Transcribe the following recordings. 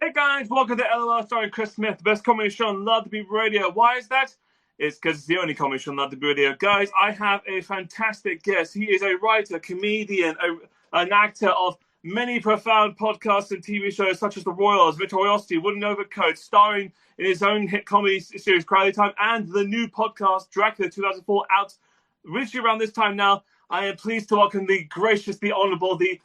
Hey guys, welcome to LOL starring Chris Smith, the best comedy show on Love to Be Radio. Why is that? It's because it's the only comedy show on Love to Be Radio. Guys, I have a fantastic guest. He is a writer, comedian, an actor of many profound podcasts and TV shows such as The Royals, Victoriocity, Wooden Overcoats, starring in his own hit comedy series Crowley Time, and the new podcast Dracula 2004 out literally around this time now. I am pleased to welcome the gracious, the honourable, the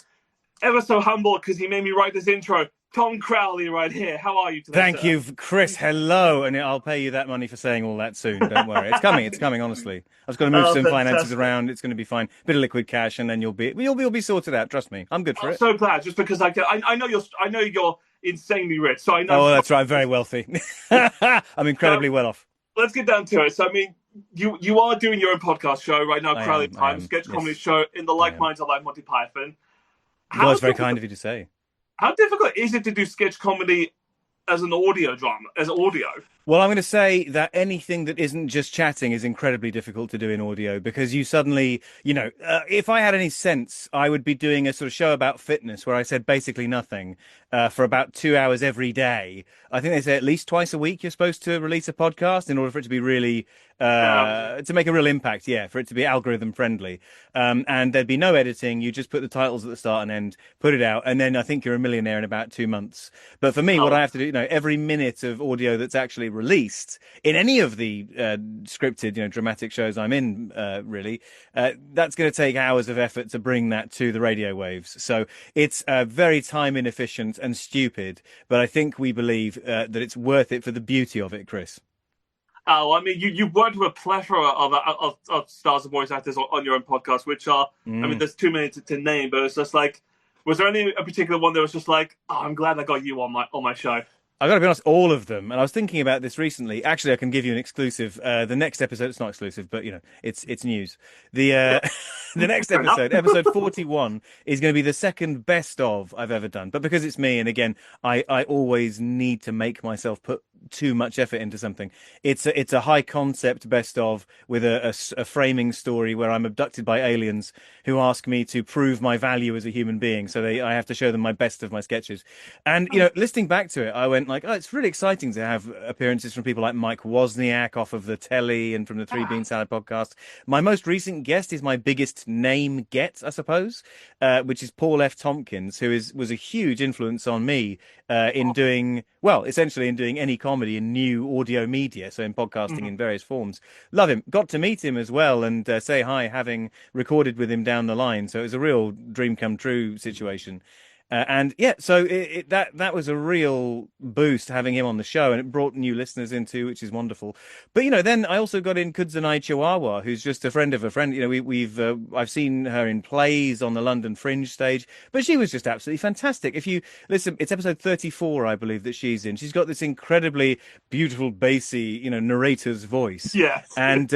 ever so humble because he made me write this intro. Tom Crowley right here. How are you today, Thank sir? you, Chris. Hello, and I'll pay you that money for saying all that soon. Don't worry, it's coming. It's coming. Honestly, I've got to move Oh, some finances fantastic. around. It's going to be fine. Bit of liquid cash, and then you'll be sorted out. Trust me, I'm good for I'm it. so glad, just because I know you're insanely rich, so I know. Oh, that's right. Very wealthy. I'm So incredibly well off. let's get down to it. So I mean, you are doing your own podcast show right now, I Crowley am. I Time, am. sketch comedy Yes, show in the I like am. minds of like Monty Python. Well, How it's very kind difficult? of you to say. How difficult is it to do sketch comedy as an audio drama, as audio? Well, I'm going to say that anything that isn't just chatting is incredibly difficult to do in audio because you suddenly, if I had any sense, I would be doing a sort of show about fitness where I said basically nothing for about 2 hours every day. I think they say at least twice a week you're supposed to release a podcast in order for it to be really, Um, to make a real impact. Yeah, for it to be algorithm friendly. And there'd be no editing. You just put the titles at the start and end, put it out, and then I think you're a millionaire in about 2 months. But for me, what I oh, have to do, every minute of audio that's actually released in any of the scripted, dramatic shows I'm in, really, that's going to take hours of effort to bring that to the radio waves. So it's very time inefficient and stupid, but I think we believe that it's worth it for the beauty of it, Chris. oh, I mean, you've worked with a plethora of stars and voice actors on your own podcast, which are, I mean, Mm. there's too many to name, but it's just like, was there any a particular one that was just like, oh, I'm glad I got you on my show? I got to be honest, all of them. And I was thinking about this recently. Actually, I can give you an exclusive. The next episode, it's not exclusive, but it's news. The the next Fair enough. episode 41, is going to be the second best of I've ever done. But because it's me, and again, I always need to make myself put too much effort into something. It's a high concept best of with a framing story where I'm abducted by aliens who ask me to prove my value as a human being. So I have to show them my best of my sketches. And listening back to it, I went like, oh, it's really exciting to have appearances from people like Mike Wozniak off of the telly and from the Three Bean Salad podcast. My most recent guest is my biggest name get, I suppose, which is Paul F. Tompkins, who was a huge influence on me in doing, well, essentially in doing any comedy in new audio media, so in podcasting in various forms. Love him. Got to meet him as well and say hi, having recorded with him down the line. So it was a real dream come true situation. And yeah, so that was a real boost having him on the show, and it brought new listeners into, which is wonderful. But then I also got in Kudzanai Chihuahua, who's just a friend of a friend. We've I've seen her in plays on the London Fringe stage, but she was just absolutely fantastic. If you listen, it's episode 34, I believe, that she's in. She's got this incredibly beautiful, bassy, narrator's voice, Yes. and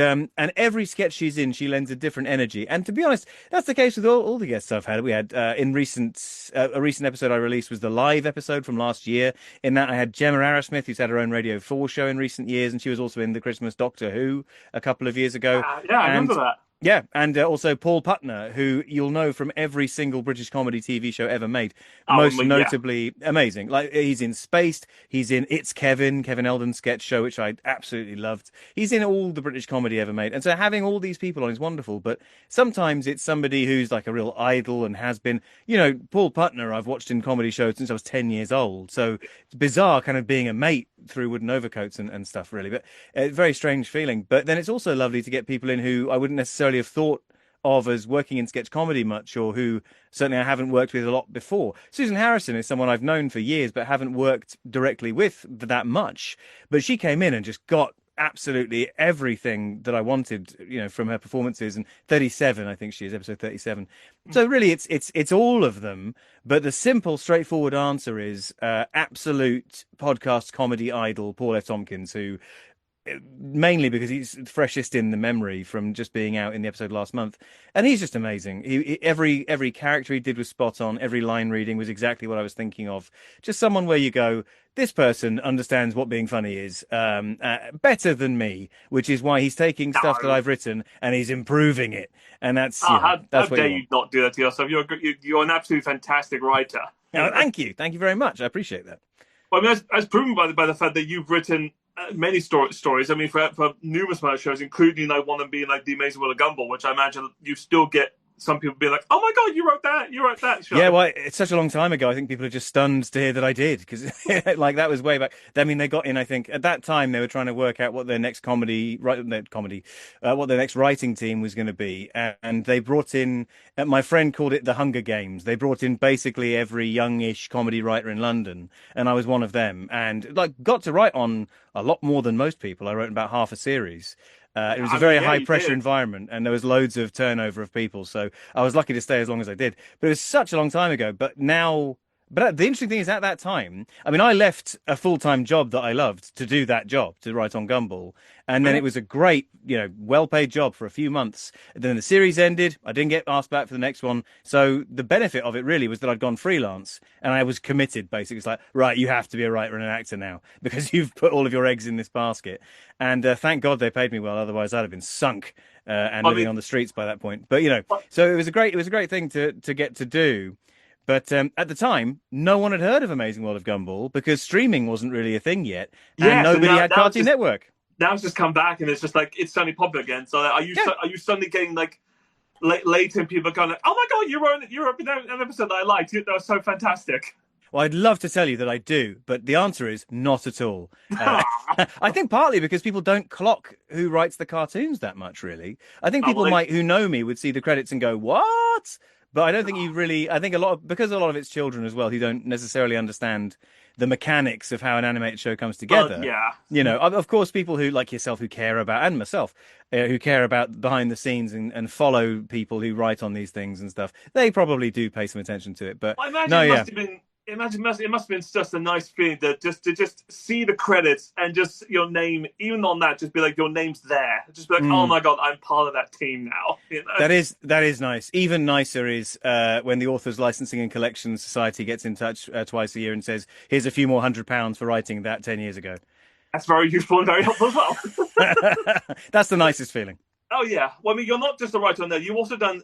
every sketch she's in, she lends a different energy. And to be honest, that's the case with all the guests I've had. We had in a recent episode I released was the live episode from last year. In that, I had Gemma Arrowsmith, who's had her own Radio 4 show in recent years, and she was also in the Christmas Doctor Who a couple of years ago. Yeah, I remember And that. yeah, and also Paul Putner, who you'll know from every single British comedy TV show ever made, Oh, most yeah. notably amazing. Like he's in Spaced, he's in It's Kevin Eldon's sketch show, which I absolutely loved. He's in all the British comedy ever made, and so having all these people on is wonderful. But sometimes it's somebody who's like a real idol and has been, Paul Putner. I've watched in comedy shows since I was 10 years old, so it's bizarre, kind of being a mate through Wooden Overcoats and stuff, really. But very strange feeling. But then it's also lovely to get people in who I wouldn't necessarily have thought of as working in sketch comedy much, or who certainly I haven't worked with a lot before. Susan Harrison is someone I've known for years, but haven't worked directly with that much. But she came in and just got absolutely everything that I wanted, from her performances. And 37, I think she is, episode 37. So really, it's all of them. But the simple, straightforward answer is absolute podcast comedy idol Paul F. Tompkins, who mainly because he's freshest in the memory from just being out in the episode last month, and he's just amazing. Every character he did was spot on. Every line reading was exactly what I was thinking of. Just someone where you go, this person understands what being funny is better than me, which is why he's taking stuff that No. I've written and he's improving it, and that's Oh, how that's what you dare you want. not do that to yourself? You're an absolutely fantastic writer. Now, thank you very much. I appreciate that. Well, I mean, as proven by the fact that you've written many stories. I mean, for numerous amount of shows, including like one of them being like The Amazing World of Gumball, which I imagine you still get some people being like, "Oh my god, you wrote that! You wrote that!" Show. Yeah, well, it's such a long time ago. I think people are just stunned to hear that I did because, like, that was way back. I mean, they got in. I think at that time they were trying to work out what their next what their next writing team was going to be, and they brought in. My friend called it the Hunger Games. They brought in basically every youngish comedy writer in London, and I was one of them. And like, got to write on a lot more than most people. I wrote about half a series. It was a very high pressure environment and there was loads of turnover of people. So I was lucky to stay as long as I did. But it was such a long time ago. But the interesting thing is at that time, I mean, I left a full-time job that I loved to do that job, to write on Gumball. And then it was a great, well-paid job for a few months. Then the series ended. I didn't get asked back for the next one. So the benefit of it really was that I'd gone freelance and I was committed, basically. It's like, right, you have to be a writer and an actor now because you've put all of your eggs in this basket. And thank God they paid me well. Otherwise, I'd have been sunk and living on the streets by that point. But, so it was a great thing to get to do. But at the time, no one had heard of Amazing World of Gumball because streaming wasn't really a thing yet. And nobody had Cartoon Network. Now it's just come back and it's just like, it's suddenly popular again. So are you suddenly getting like later people going like, oh my God, you wrote an episode that I liked. That was so fantastic. Well, I'd love to tell you that I do, but the answer is not at all. I think partly because people don't clock who writes the cartoons that much, really. I think people who know me would see the credits and go, what? But I don't think I think because a lot of it's children as well who don't necessarily understand the mechanics of how an animated show comes together. Of course, people who like yourself who care about, and myself, who care about behind the scenes and follow people who write on these things and stuff, they probably do pay some attention to it. But I imagine it must have been just a nice feeling to just see the credits and just your name, even on that, just be like your name's there. Just be like, oh my God, I'm part of that team now. That is nice. Even nicer is when the Authors Licensing and Collections Society gets in touch twice a year and says, here's a few more £100 for writing that 10 years ago. That's very useful and very helpful as well. That's the nicest feeling. Oh yeah. Well, I mean, you're not just a writer on there. You've also done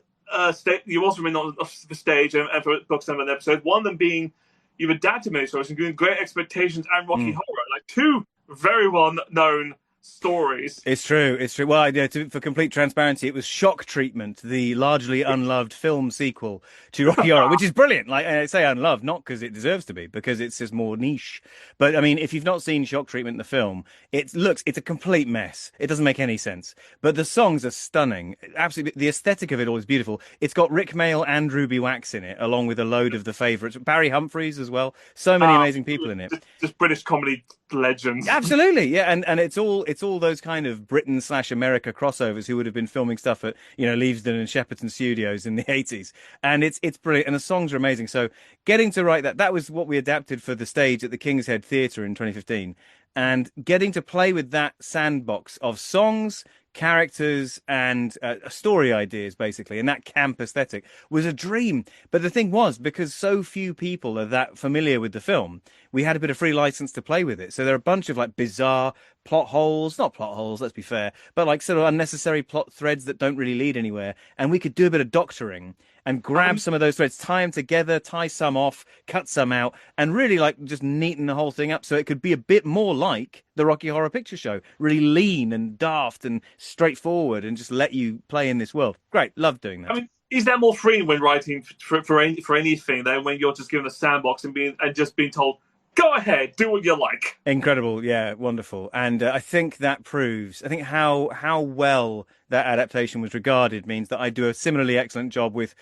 you've also been on the stage and for books and episodes. One of them being you've adapted many stories, including Great Expectations and Rocky Horror, like two very well known stories. It's true. Well, for complete transparency, it was Shock Treatment, the largely unloved film sequel to Rocky Horror, which is brilliant. Like I say, unloved, not because it deserves to be, because it's just more niche. But I mean, if you've not seen Shock Treatment, the film, it's a complete mess. It doesn't make any sense. But the songs are stunning. Absolutely, the aesthetic of it all is beautiful. It's got Rick Mayall and Ruby Wax in it, along with a load of the favourites. Barry Humphries as well. So many amazing people in it. Just British comedy legends. Absolutely, yeah, and it's all those kind of Britain/America crossovers who would have been filming stuff at Leavesden and Shepperton Studios in the 80s, and it's brilliant, and the songs are amazing. So getting to write that was what we adapted for the stage at the King's Head Theatre in 2015, and getting to play with that sandbox of songs, characters and story ideas, basically, and that camp aesthetic was a dream. But the thing was, because so few people are that familiar with the film, we had a bit of free license to play with it. So there are a bunch of like bizarre not plot holes, let's be fair, but like sort of unnecessary plot threads that don't really lead anywhere. And we could do a bit of doctoring and grab some of those threads, tie them together, tie some off, cut some out, and really like just neaten the whole thing up so it could be a bit more like the Rocky Horror Picture Show, really lean and daft and straightforward and just let you play in this world. Great, love doing that. I mean, is that more freeing when writing for anything than when you're just given a sandbox and just being told, go ahead, do what you like? Incredible, yeah, wonderful. And I think that proves, how well that adaptation was regarded means that I do a similarly excellent job with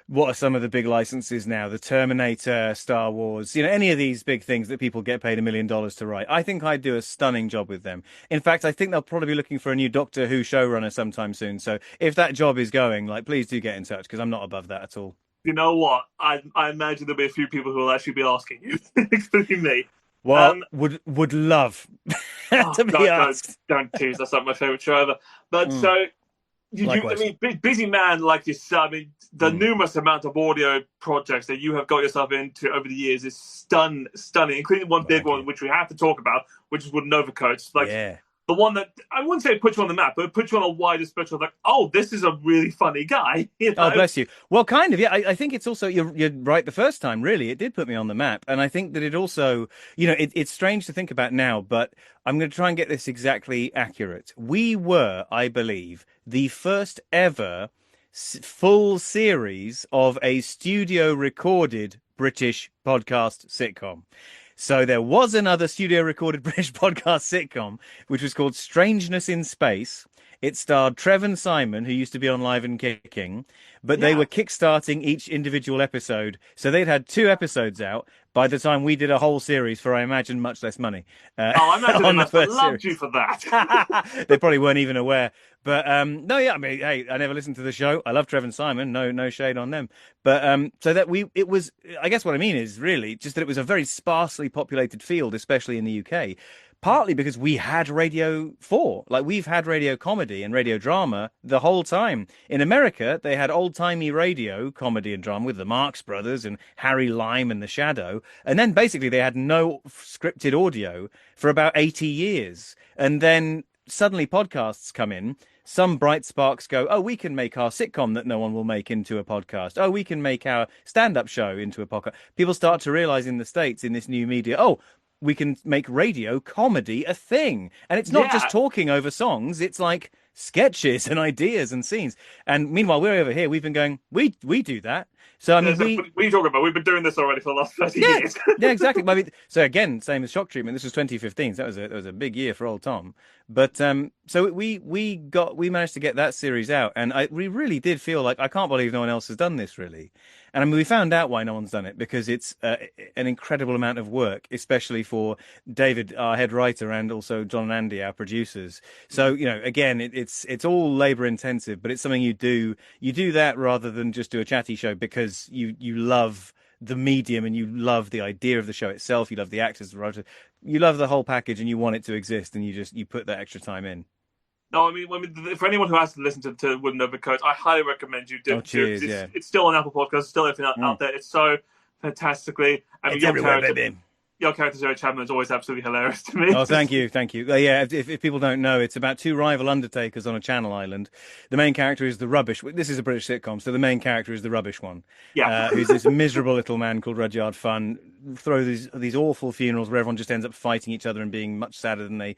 what are some of the big licenses now? The Terminator, Star Wars, any of these big things that people get paid $1 million to write. I think I do a stunning job with them. In fact, I think they'll probably be looking for a new Doctor Who showrunner sometime soon. So if that job is going, please do get in touch because I'm not above that at all. You know what? I imagine there'll be a few people who will actually be asking you, including me. Well, would love to be asked. Don't tease. That's not my favourite show ever. But busy man like yourself. I mean, the numerous amount of audio projects that you have got yourself into over the years is stunning, including one big one which we have to talk about, which is with Overcoats. the one that I wouldn't say it puts you on the map, but it puts you on a wider spectrum of like, oh, this is a really funny guy. You Oh, know? bless you. Well, kind of, yeah. I think it's also you're right the first time, really. It did put me on the map. And I think that it also, it's strange to think about now, but I'm going to try and get this exactly accurate. We were, I believe, the first ever full series of a studio recorded British podcast sitcom. So there was another studio recorded British podcast sitcom, which was called Strangeness in Space. It starred Trevor and Simon, who used to be on Live and Kicking, but they were kickstarting each individual episode. So they'd had 2 episodes out by the time we did a whole series for, I imagine, much less money. I imagine on they the first loved series. you for that. They probably weren't even aware. But no, yeah, I mean, hey, I never listened to the show. I love Trevor and Simon. No shade on them. But so that it was, I guess what I mean is really just that it was a very sparsely populated field, especially in the UK. Partly because we had Radio 4. Like, we've had radio comedy and radio drama the whole time. In America, they had old-timey radio comedy and drama with the Marx Brothers and Harry Lime and The Shadow. And then basically they had no scripted audio for about 80 years. And then suddenly podcasts come in. Some bright sparks go, oh, we can make our sitcom that no one will make into a podcast. Oh, we can make our stand-up show into a podcast. People start to realize in the States, in this new media, oh, we can make radio comedy a thing. And it's not just talking over songs. It's like sketches and ideas and scenes. And meanwhile, we're over here. We've been going, we do that. So, I mean, what are you talking about? We've been doing this already for the last 30 years. Yeah, exactly. I mean, so again, same as Shock Treatment. This was 2015. So that was a big year for old Tom. But so we managed to get that series out, and we really did feel like, I can't believe no one else has done this, really. And I mean, we found out why no one's done it, because it's an incredible amount of work, especially for David, our head writer, and also John and Andy, our producers. So, again, it's all labor intensive, but it's something you do that rather than just do a chatty show, because you love the medium and you love the idea of the show itself. You love the actors, the writer, you love the whole package, and you want it to exist, and you put that extra time in. No, I mean, for anyone who has to listen to Wooden Overcoats, I highly recommend you do. Oh, cheers, yeah. It's still on Apple Podcasts, it's still everything out there. It's so fantastically. I mean, it's everywhere, baby. Your character, Joe Chapman, is always absolutely hilarious to me. Oh, thank you. Yeah, if people don't know, it's about 2 rival undertakers on a Channel island. The main character is the rubbish. This is a British sitcom, so the main character is the rubbish one. Yeah. Who's this miserable little man called Rudyard Funn. Throw these awful funerals where everyone just ends up fighting each other and being much sadder than they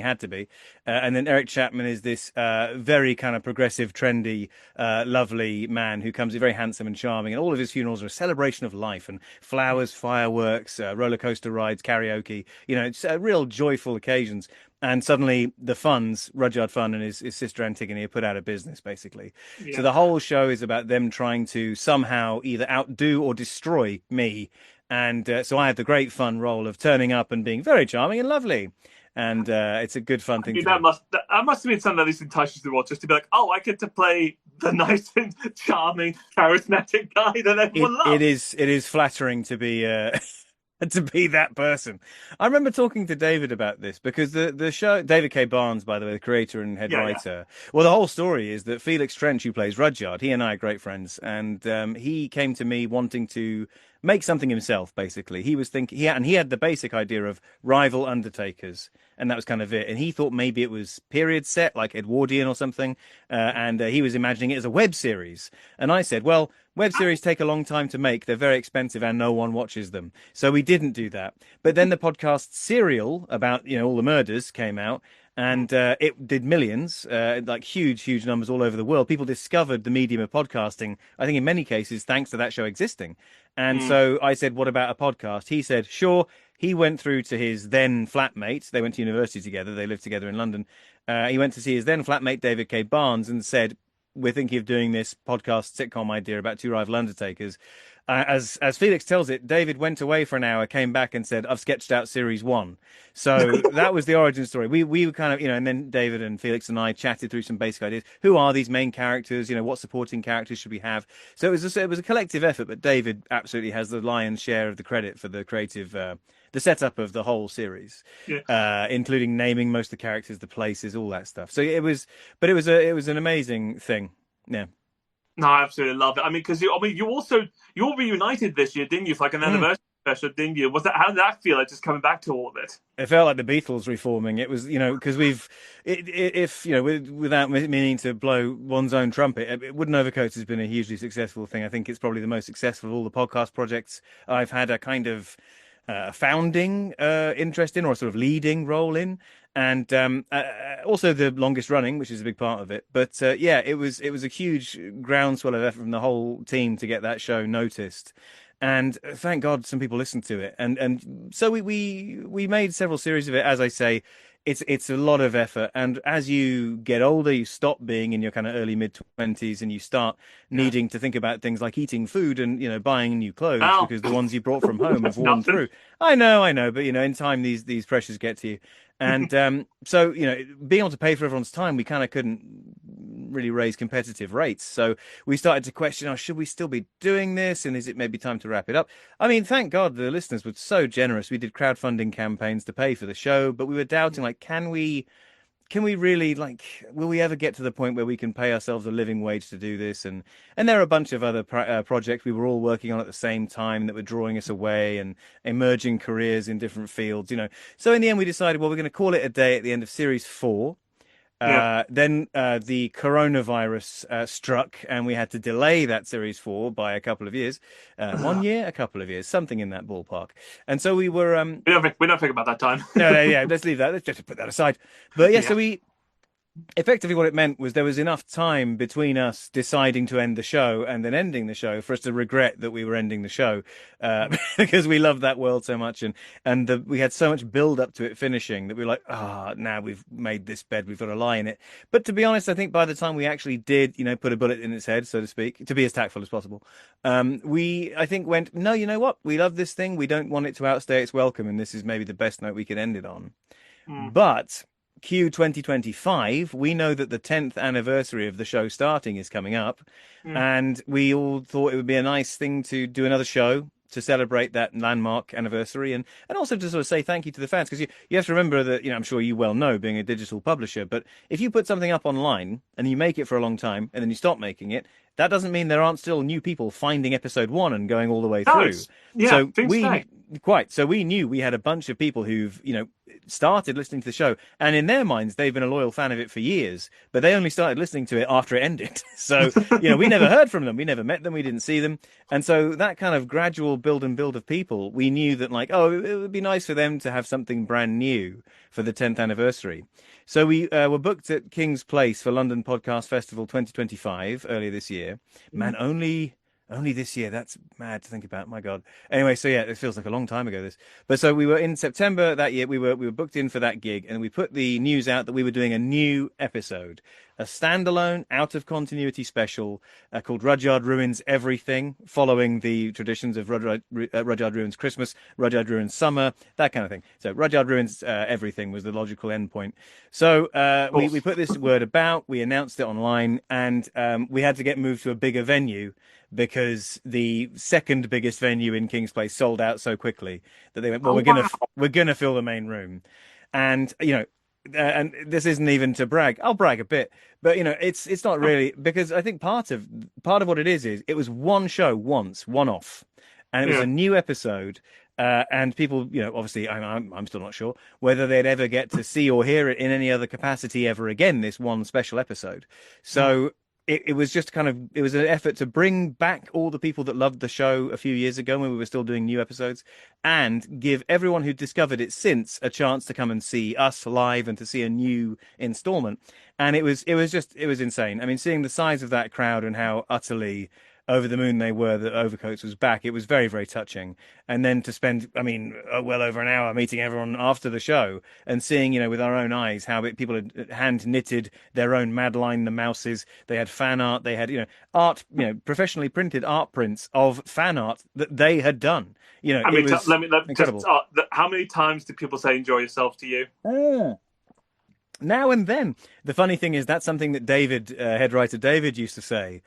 had to be. And then Eric Chapman is this very kind of progressive, trendy, lovely man who comes very handsome and charming. And all of his funerals are a celebration of life and flowers, fireworks, roller coaster rides, karaoke. It's real joyful occasions. And suddenly the Funns, Rudyard Funn and his sister Antigone, are put out of business, basically. Yeah. So the whole show is about them trying to somehow either outdo or destroy me. And so I had the great fun role of turning up and being very charming and lovely. And it's a good fun thing to do. That must have been something that is entices the world, just to be like, oh, I get to play the nice and charming, charismatic guy that everyone loves. It is flattering to be to be that person. I remember talking to David about this, because the show, David K. Barnes, by the way, the creator and head writer. Yeah. Well, the whole story is that Felix Trench, who plays Rudyard, he and I are great friends, and he came to me wanting to make something himself, basically. He was thinking, he had the basic idea of rival undertakers, and that was kind of it. And he thought maybe it was period set, like Edwardian or something, and he was imagining it as a web series. And I said, well, web series take a long time to make, they're very expensive, and no one watches them. So we didn't do that. But then the podcast Serial, about all the murders, came out, and it did millions, like huge numbers all over the world. People discovered the medium of podcasting, I think in many cases, thanks to that show existing. And so I said, what about a podcast? He said, sure. He went through to his then flatmate. They went to university together. They lived together in London. He went to see his then flatmate, David K. Barnes, and said, we're thinking of doing this podcast sitcom idea about 2 rival undertakers. As Felix tells it, David went away for an hour, came back and said, I've sketched out series 1. So that was the origin story. We were kind of, and then David and Felix and I chatted through some basic ideas. Who are these main characters? What supporting characters should we have? So it was a collective effort, but David absolutely has the lion's share of the credit for the creative, the setup of the whole series, including naming most of the characters, the places, all that stuff. So it was an amazing thing. Yeah. No, I absolutely love it. I mean, because you reunited this year, didn't you? For like an anniversary special, didn't you? How did that feel like just coming back to all of it? It felt like the Beatles reforming. It was, because if without meaning to blow one's own trumpet, Wooden Overcoats has been a hugely successful thing. I think it's probably the most successful of all the podcast projects I've had a kind of founding interest in, or a sort of leading role in, and also the longest running, which is a big part of it. But yeah, it was a huge groundswell of effort from the whole team to get that show noticed. And thank God some people listened to it. And so we made several series of it. As I say, it's a lot of effort. And as you get older, you stop being in your kind of early mid-20s and you start needing to think about things like eating food and, buying new clothes Oh, because the ones you brought from home have that's worn nothing. through. I know, but in time these pressures get to you. And so, being able to pay for everyone's time, we kind of couldn't really raise competitive rates. So we started to question, should we still be doing this? And is it maybe time to wrap it up? I mean, thank God the listeners were so generous. We did crowdfunding campaigns to pay for the show, but we were doubting, like, can we really, like, will we ever get to the point where we can pay ourselves a living wage to do this? And there are a bunch of other projects we were all working on at the same time that were drawing us away, and emerging careers in different fields, So in the end, we decided, well, we're going to call it a day at the end of series 4. Yeah. Then the coronavirus struck, and we had to delay that series 4 by a couple of years. 1 year, a couple of years, something in that ballpark. And so we were We don't think about that time. no, yeah, let's leave that. Let's just put that aside. But yeah, Yeah. so we effectively, what it meant was there was enough time between us deciding to end the show and then ending the show for us to regret that we were ending the show, because we loved that world so much, and we had so much build up to it finishing that we were like, now we've made this bed, we've got to lie in it. But to be honest, I think by the time we actually did, put a bullet in its head, so to speak, to be as tactful as possible, we, I think, went, no, you know what? We love this thing. We don't want it to outstay its welcome, and this is maybe the best note we could end it on. Mm. But Q 2025, we know that the 10th anniversary of the show starting is coming up, and we all thought it would be a nice thing to do another show to celebrate that landmark anniversary, and also to sort of say thank you to the fans, because you have to remember that, I'm sure you well know, being a digital publisher, but if you put something up online and you make it for a long time and then you stop making it, that doesn't mean there aren't still new people finding episode 1 and going all the way through. So things stay. so we knew we had a bunch of people who've, started listening to the show, and in their minds they've been a loyal fan of it for years, but they only started listening to it after it ended. So we never heard from them, we never met them, we didn't see them, and so that kind of gradual build of people, we knew that, like, it would be nice for them to have something brand new for the 10th anniversary. So we were booked at King's Place for London Podcast Festival 2025 earlier this year. Man, only this year. That's mad to think about. My God. Anyway, so yeah, it feels like a long time ago, this. But so we were in September that year. We were booked in for that gig, and we put the news out that we were doing a new episode, a standalone, out of continuity special called Rudyard Ruins Everything, following the traditions of Rudyard Ruins Christmas, Rudyard Ruins Summer, that kind of thing. So Rudyard Ruins Everything was the logical endpoint. So we put this word about, we announced it online, and we had to get moved to a bigger venue, because the second biggest venue in King's Place sold out so quickly that they went, well, we're gonna fill the main room, and and this isn't even to brag. I'll brag a bit, but it's not really, because I think part of what it is it was one show once, one off, and it was a new episode. And people, obviously, I'm still not sure whether they'd ever get to see or hear it in any other capacity ever again, this one special episode. So it was just it was an effort to bring back all the people that loved the show a few years ago when we were still doing new episodes, and give everyone who discovered it since a chance to come and see us live and to see a new installment. And it was insane. I mean, seeing the size of that crowd and how utterly over the moon they were that Overcoats was back, it was very, very touching. And then to spend, well over an hour meeting everyone after the show and seeing, with our own eyes how people had hand knitted their own Madeline the Mouses. They had fan art, they had, art, professionally printed art prints of fan art that they had done. It was incredible. How many times did people say "enjoy yourself" to you? Now and then. The funny thing is, that's something that David, head writer David, used to say,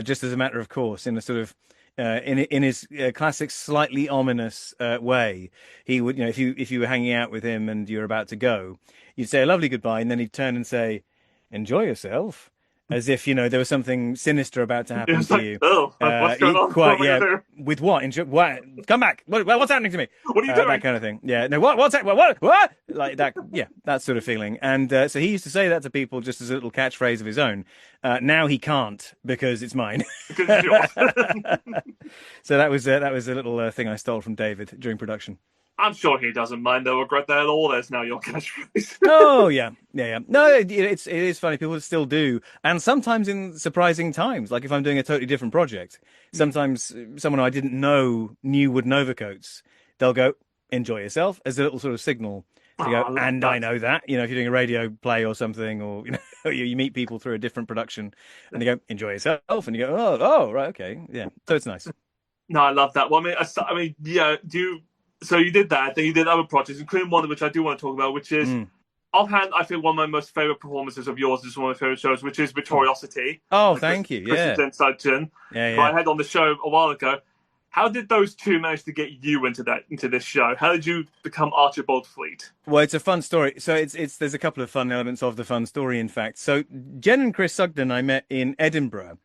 just as a matter of course, in a sort of in his classic, slightly ominous way. He would, if you were hanging out with him and you were about to go, you'd say a lovely goodbye, and then he'd turn and say, "Enjoy yourself." as if, you know, there was something sinister about to It happen was to like, you. oh, what's going on? Quite, What are yeah. you doing? With what? What? Come back. What's happening to me? What are you That doing? kind of thing. Yeah. No. What's that? What? Like that. Yeah. That sort of feeling. And so he used to say that to people just as a little catchphrase of his own. Now he can't because it's mine. Because it's yours. So that was a little thing I stole from David during production. I'm sure he doesn't mind. They'll regret that at all. That's now your catchphrase. Oh yeah, yeah, yeah. No, it is funny. People still do, and sometimes in surprising times. Like if I'm doing a totally different project, sometimes someone I didn't know knew Wooden Overcoats. They'll go, "Enjoy yourself," as a little sort of signal to go. I And that. I know that, you know, if you're doing a radio play or something, or you know, you meet people through a different production, and they go, "Enjoy yourself," and you go, "Oh, right, okay, yeah." So it's nice. No, I love that. Well, I mean, yeah. So you did that. Then you did other projects, including one which I do want to talk about, which is offhand. I think one of my most favorite performances of yours is one of my favorite shows, which is Victoriocity. Oh, thank you. Yeah, Sudgeon, yeah, who I had on the show a while ago. How did those two manage to get you into this show? How did you become Archibald Fleet? Well, it's a fun story. So there's a couple of fun elements of the fun story, in fact. So Jen and Chris Sugden I met in Edinburgh.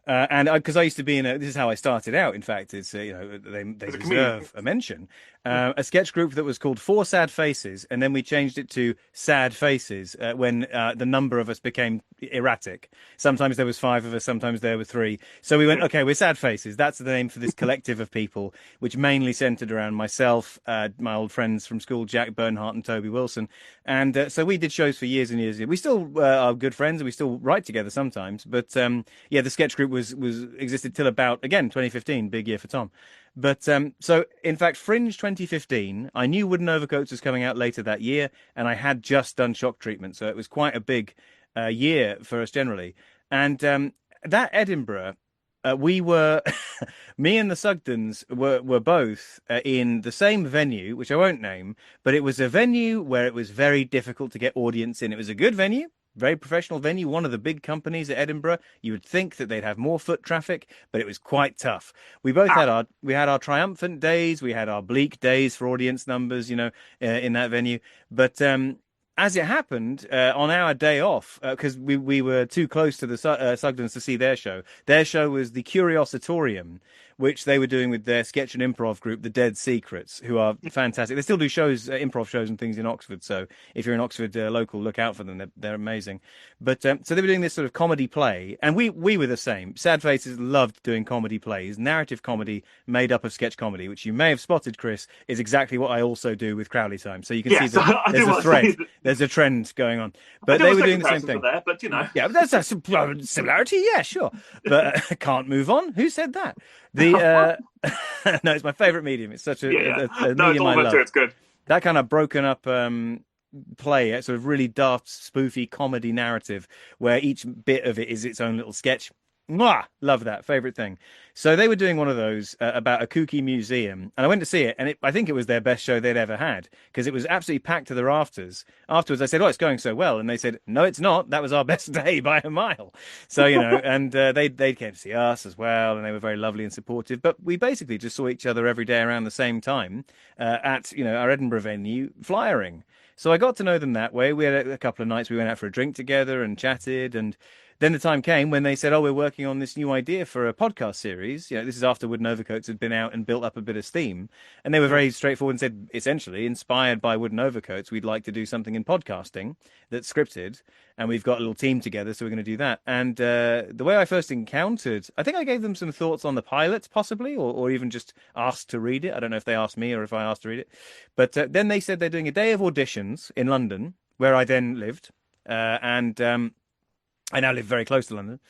And because I used to be this is how I started out. In fact, it's you know they deserve a mention. A sketch group that was called Four Sad Faces, and then we changed it to Sad Faces when the number of us became erratic. Sometimes there was 5 of us, sometimes there were 3. So we went, okay, we're Sad Faces. That's the name for this collective of people, which mainly centered around myself, my old friends from school, Jack Bernhardt and Toby Wilson, and so we did shows for years and years. We still are good friends, and we still write together sometimes. But yeah, the sketch group was existed till about, again, 2015, big year for Tom. But so in fact, Fringe 2015, I knew Wooden Overcoats was coming out later that year, and I had just done Shock Treatment, so it was quite a big year for us generally. And that Edinburgh, we were me and the Sugdens were both in the same venue, which I won't name, but it was a venue where it was very difficult to get audience in. It was a good venue, very professional venue, one of the big companies at Edinburgh. You would think that they'd have more foot traffic, but it was quite tough. We both had our triumphant days, we had our bleak days for audience numbers, you know, in that venue. But as it happened, on our day off, because we were too close to the Sugdens to see their show. Their show was the Curiositorium, which they were doing with their sketch and improv group, The Dead Secrets, who are fantastic. They still do shows, improv shows and things in Oxford. So if you're in Oxford local, look out for them. They're amazing. But so they were doing this sort of comedy play, and we were the same. Sad Faces loved doing comedy plays, narrative comedy made up of sketch comedy, which you may have spotted, Chris, is exactly what I also do with Crowley Time. So you can see that there's a thread. There's a trend going on. But they were doing the same thing. There, but you know. Yeah, but that's a similarity. Yeah, sure. But can't move on. Who said that? The no, it's my favorite medium. It's such a medium I love. It's good. That kind of broken up play, sort of really daft, spoofy comedy narrative where each bit of it is its own little sketch. Mwah! Love that. Favorite thing. So they were doing one of those about a kooky museum, and I went to see it, and I think it was their best show they'd ever had, because it was absolutely packed to the rafters. Afterwards, I said, "Oh, it's going so well," and they said, "No, it's not. That was our best day by a mile." So, you know, and they came to see us as well, and they were very lovely and supportive. But we basically just saw each other every day around the same time at, you know, our Edinburgh venue, flyering. So I got to know them that way. We had a couple of nights we went out for a drink together and chatted, and then the time came when they said, "Oh, we're working on this new idea for a podcast series." You know, this is after Wooden Overcoats had been out and built up a bit of steam. And they were very straightforward and said, essentially, inspired by Wooden Overcoats, we'd like to do something in podcasting that's scripted. And we've got a little team together, so we're going to do that. And the way I first encountered, I think I gave them some thoughts on the pilot, possibly, or even just asked to read it. I don't know if they asked me or if I asked to read it. But then they said they're doing a day of auditions in London, where I then lived. I now live very close to London.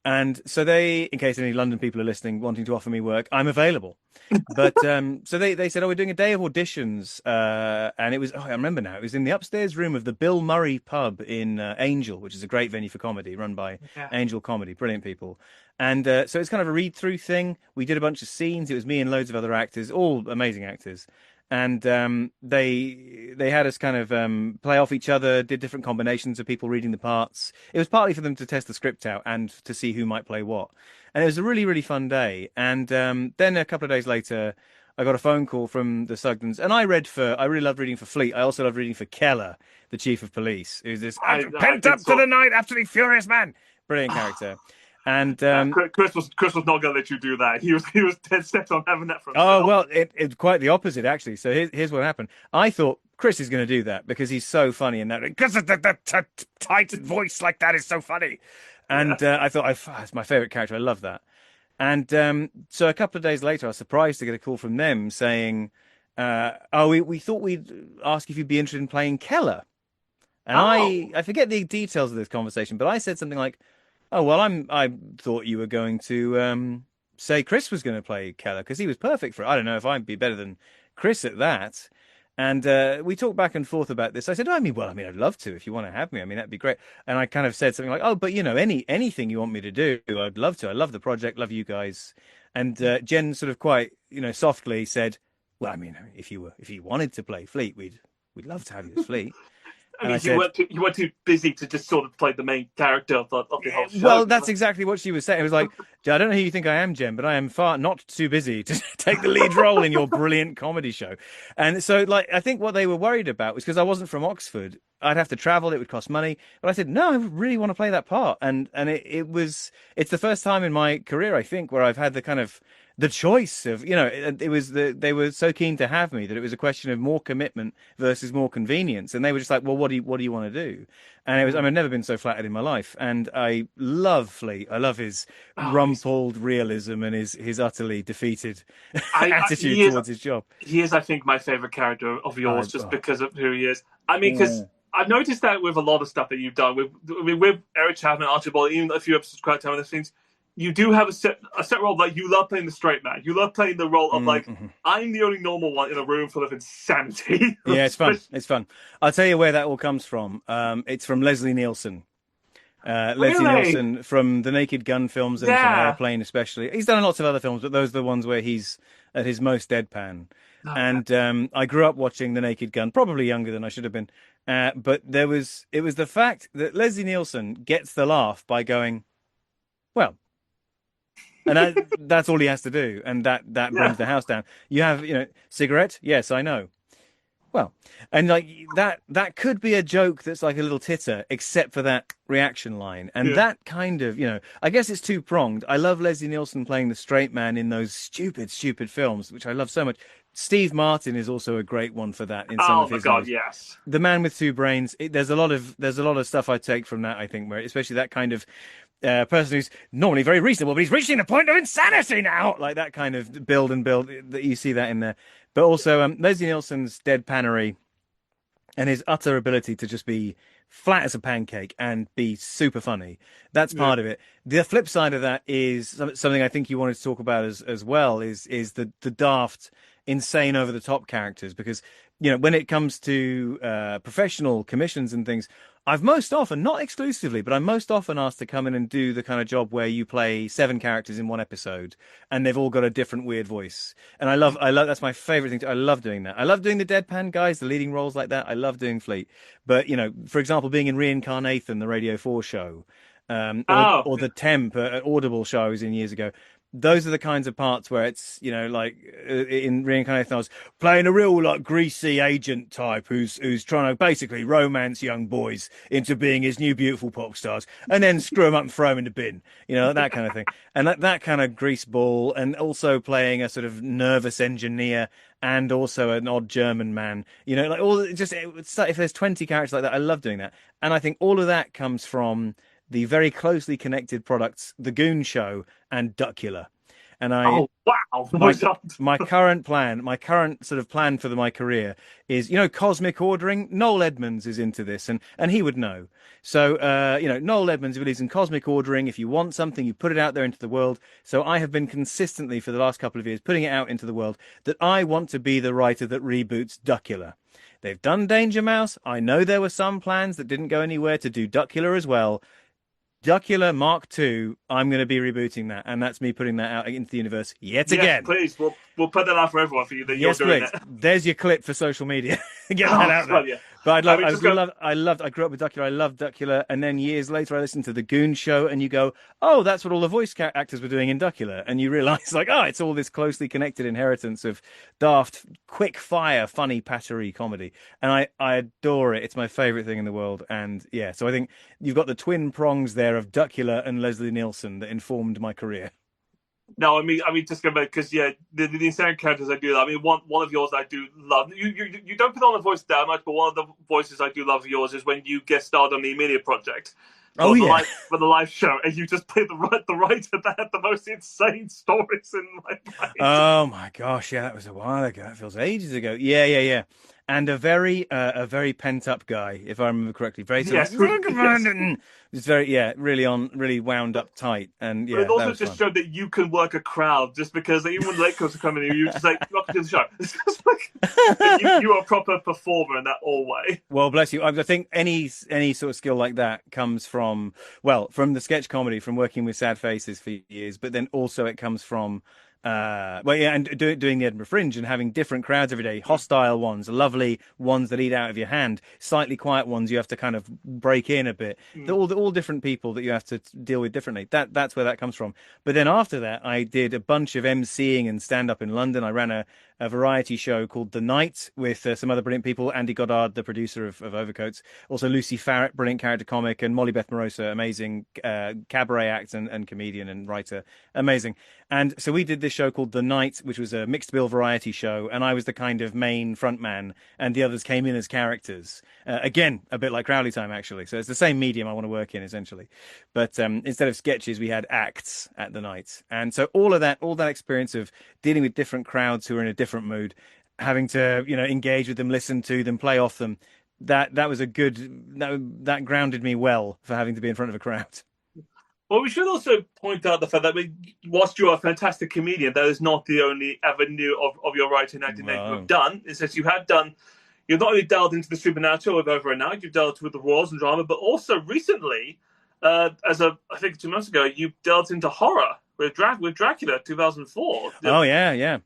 And so they, in case any London people are listening, wanting to offer me work, I'm available. But so they said, "Oh, we're doing a day of auditions." And it was, I remember now, it was in the upstairs room of the Bill Murray pub in Angel, which is a great venue for comedy, run by Angel Comedy. Brilliant people. And so it's kind of a read-through thing. We did a bunch of scenes. It was me and loads of other actors, all amazing actors. And they had us kind of play off each other, did different combinations of people reading the parts. It was partly for them to test the script out and to see who might play what. And it was a really, really fun day. And then a couple of days later, I got a phone call from the Sugdens. And I really loved reading for Fleet. I also loved reading for Keller, the chief of police, who's this pent up to the night, absolutely furious man. brilliant character. And Chris was not going to let you do that. He was dead set on having that for himself. oh well, it's quite the opposite actually. So here's what happened. I thought Chris is going to do that because he's so funny in that. Because the tight voice like that is so funny. And I thought, it's my favorite character. I love that. And so a couple of days later, I was surprised to get a call from them saying, we thought we'd ask if you'd be interested in playing Keller. And I forget the details of this conversation, but I said something like, oh, well, I thought you were going to say Chris was going to play Keller because he was perfect for it. I don't know if I'd be better than Chris at that. And we talked back and forth about this. I said, I'd love to if you want to have me. I mean, that'd be great. And I kind of said something like, oh, but anything you want me to do, I'd love to. I love the project, love you guys. And Jen sort of quite, softly said, well, I mean, if you wanted to play Fleet, we'd love to have you as Fleet. I mean, you weren't too busy to just sort of play the main character of the whole show. Well, that's exactly what she was saying. It was like, I don't know who you think I am, Jen, but I am far not too busy to take the lead role in your brilliant comedy show. And so, I think what they were worried about was because I wasn't from Oxford, I'd have to travel, it would cost money. But I said, no, I really want to play that part. And it's the first time in my career, I think, where I've had the kind of the choice of, they were so keen to have me that it was a question of more commitment versus more convenience. And they were just like, well, what do you want to do? And I've never been so flattered in my life. And I love Fleet. I love his rumpled realism and his utterly defeated attitude towards his job. He is, I think, my favorite character of yours because of who he is. I mean, because I've noticed that with a lot of stuff that you've done with Eric Chapman, Archibald, even a few episodes of Time and things. You do have a set role. Like, you love playing the straight man. You love playing the role of I'm the only normal one in a room full of insanity. Yeah, it's fun. It's fun. I'll tell you where that all comes from. It's from Leslie Nielsen. Leslie Nielsen from the Naked Gun films and from Airplane especially. He's done lots of other films, but those are the ones where he's at his most deadpan. And I grew up watching The Naked Gun, probably younger than I should have been. But it was the fact that Leslie Nielsen gets the laugh by going, well. And that's all he has to do, and that brings the house down. You have, cigarette? Yes, I know. Well, and that could be a joke that's like a little titter, except for that reaction line. And that kind of, I guess it's two-pronged. I love Leslie Nielsen playing the straight man in those stupid films, which I love so much. Steve Martin is also a great one for that in some of his movies. Yes. The Man with Two Brains. There's a lot of stuff I take from that, I think, where especially that kind of person who's normally very reasonable, but he's reaching the point of insanity now. Like that kind of build. That you see that in there. But also Leslie Nielsen's deadpanery and his utter ability to just be flat as a pancake and be super funny. That's part of it. The flip side of that is something I think you wanted to talk about as well is the daft, insane, over the top characters, because when it comes to professional commissions and things, I've most often, not exclusively, but I'm most often asked to come in and do the kind of job where you play 7 characters in one episode and they've all got a different weird voice. And I love that's my favorite thing. I love doing that. I love doing the deadpan guys, the leading roles like that. I love doing Fleet. But, for example, being in Reincarnathan, the Radio 4 show, or the Temp, Audible show I was in years ago. Those are the kinds of parts where it's, in Reincarnation, I was playing a real greasy agent type who's trying to basically romance young boys into being his new beautiful pop stars and then screw them up and throw them in the bin, that kind of thing. And that kind of grease ball, and also playing a sort of nervous engineer and also an odd German man, if there's 20 characters like that, I love doing that. And I think all of that comes from the very closely connected products, The Goon Show and Duckula. And my current sort of plan for my career is, cosmic ordering. Noel Edmonds is into this, and he would know. So, Noel Edmonds believes in cosmic ordering. If you want something, you put it out there into the world. So I have been consistently for the last couple of years putting it out into the world that I want to be the writer that reboots Duckula. They've done Danger Mouse. I know there were some plans that didn't go anywhere to do Duckula as well. Duckula Mark II, I'm going to be rebooting that, and that's me putting that out into the universe yet again. Please, we'll put that out for everyone for you. That you're doing it. There's your clip for social media. Get that out there. But I mean, just go. I grew up with Duckula. I loved Duckula, and then years later, I listened to the Goon Show, and you go, "Oh, that's what all the actors were doing in Duckula," and you realize, like, oh, it's all this closely connected inheritance of daft, quick fire, funny, pattery comedy, and I adore it. It's my favorite thing in the world, and yeah, so I think you've got the twin prongs there of Duckula and Leslie Nielsen that informed my career. No, I mean, just go back because yeah, the insane characters I do love. I mean, one of yours I do love. You don't put on the voice that much, but one of the voices I do love of yours is when you guest starred on the Amelia Project. Oh yeah. For the live show, and you just play the writer that had the most insane stories in my mind. Oh my gosh, yeah, that was a while ago. That feels ages ago. Yeah, yeah, yeah. And a very pent up guy, if I remember correctly. Very sort Yes, of, yes. it's very yeah, really wound up tight. And But yeah, it that also was just fun. showed that you can work a crowd just because like, even when late comes are coming in, you just like welcome to the show. It's just like you are a proper performer in that all way. Well, bless you. I think any sort of skill like that comes from well, from the sketch comedy, from working with sad faces for years, but then also it comes from well, yeah, and doing the Edinburgh Fringe and having different crowds every day, hostile ones, lovely ones that eat out of your hand, slightly quiet ones you have to kind of break in a bit. They're all different people that you have to deal with differently. That's where that comes from. But then after that, I did a bunch of MCing and stand up in London. I ran a variety show called The Night with some other brilliant people. Andy Goddard, the producer of Overcoats, also Lucy Farrett, brilliant character comic, and Molly Beth Morosa, amazing cabaret act and comedian and writer, amazing. And so we did this show called The Night, which was a mixed bill variety show, and I was the kind of main frontman, and the others came in as characters. Again, a bit like Crowley Time, actually. So it's the same medium I want to work in, essentially. But instead of sketches, we had acts at The Night. And so all that experience of dealing with different crowds who are in a different mood, having to, engage with them, listen to them, play off them, that was a good, that grounded me well for having to be in front of a crowd. Well, we should also point out the fact that whilst you are a fantastic comedian, that is not the only avenue of your writing and acting that you have Wow. done. It's that you've not only delved into the supernatural with Over and Out, you've delved with the wars and drama, but also recently, I think 2 months ago, you delved into horror with Dracula 2004. Oh yeah, yeah.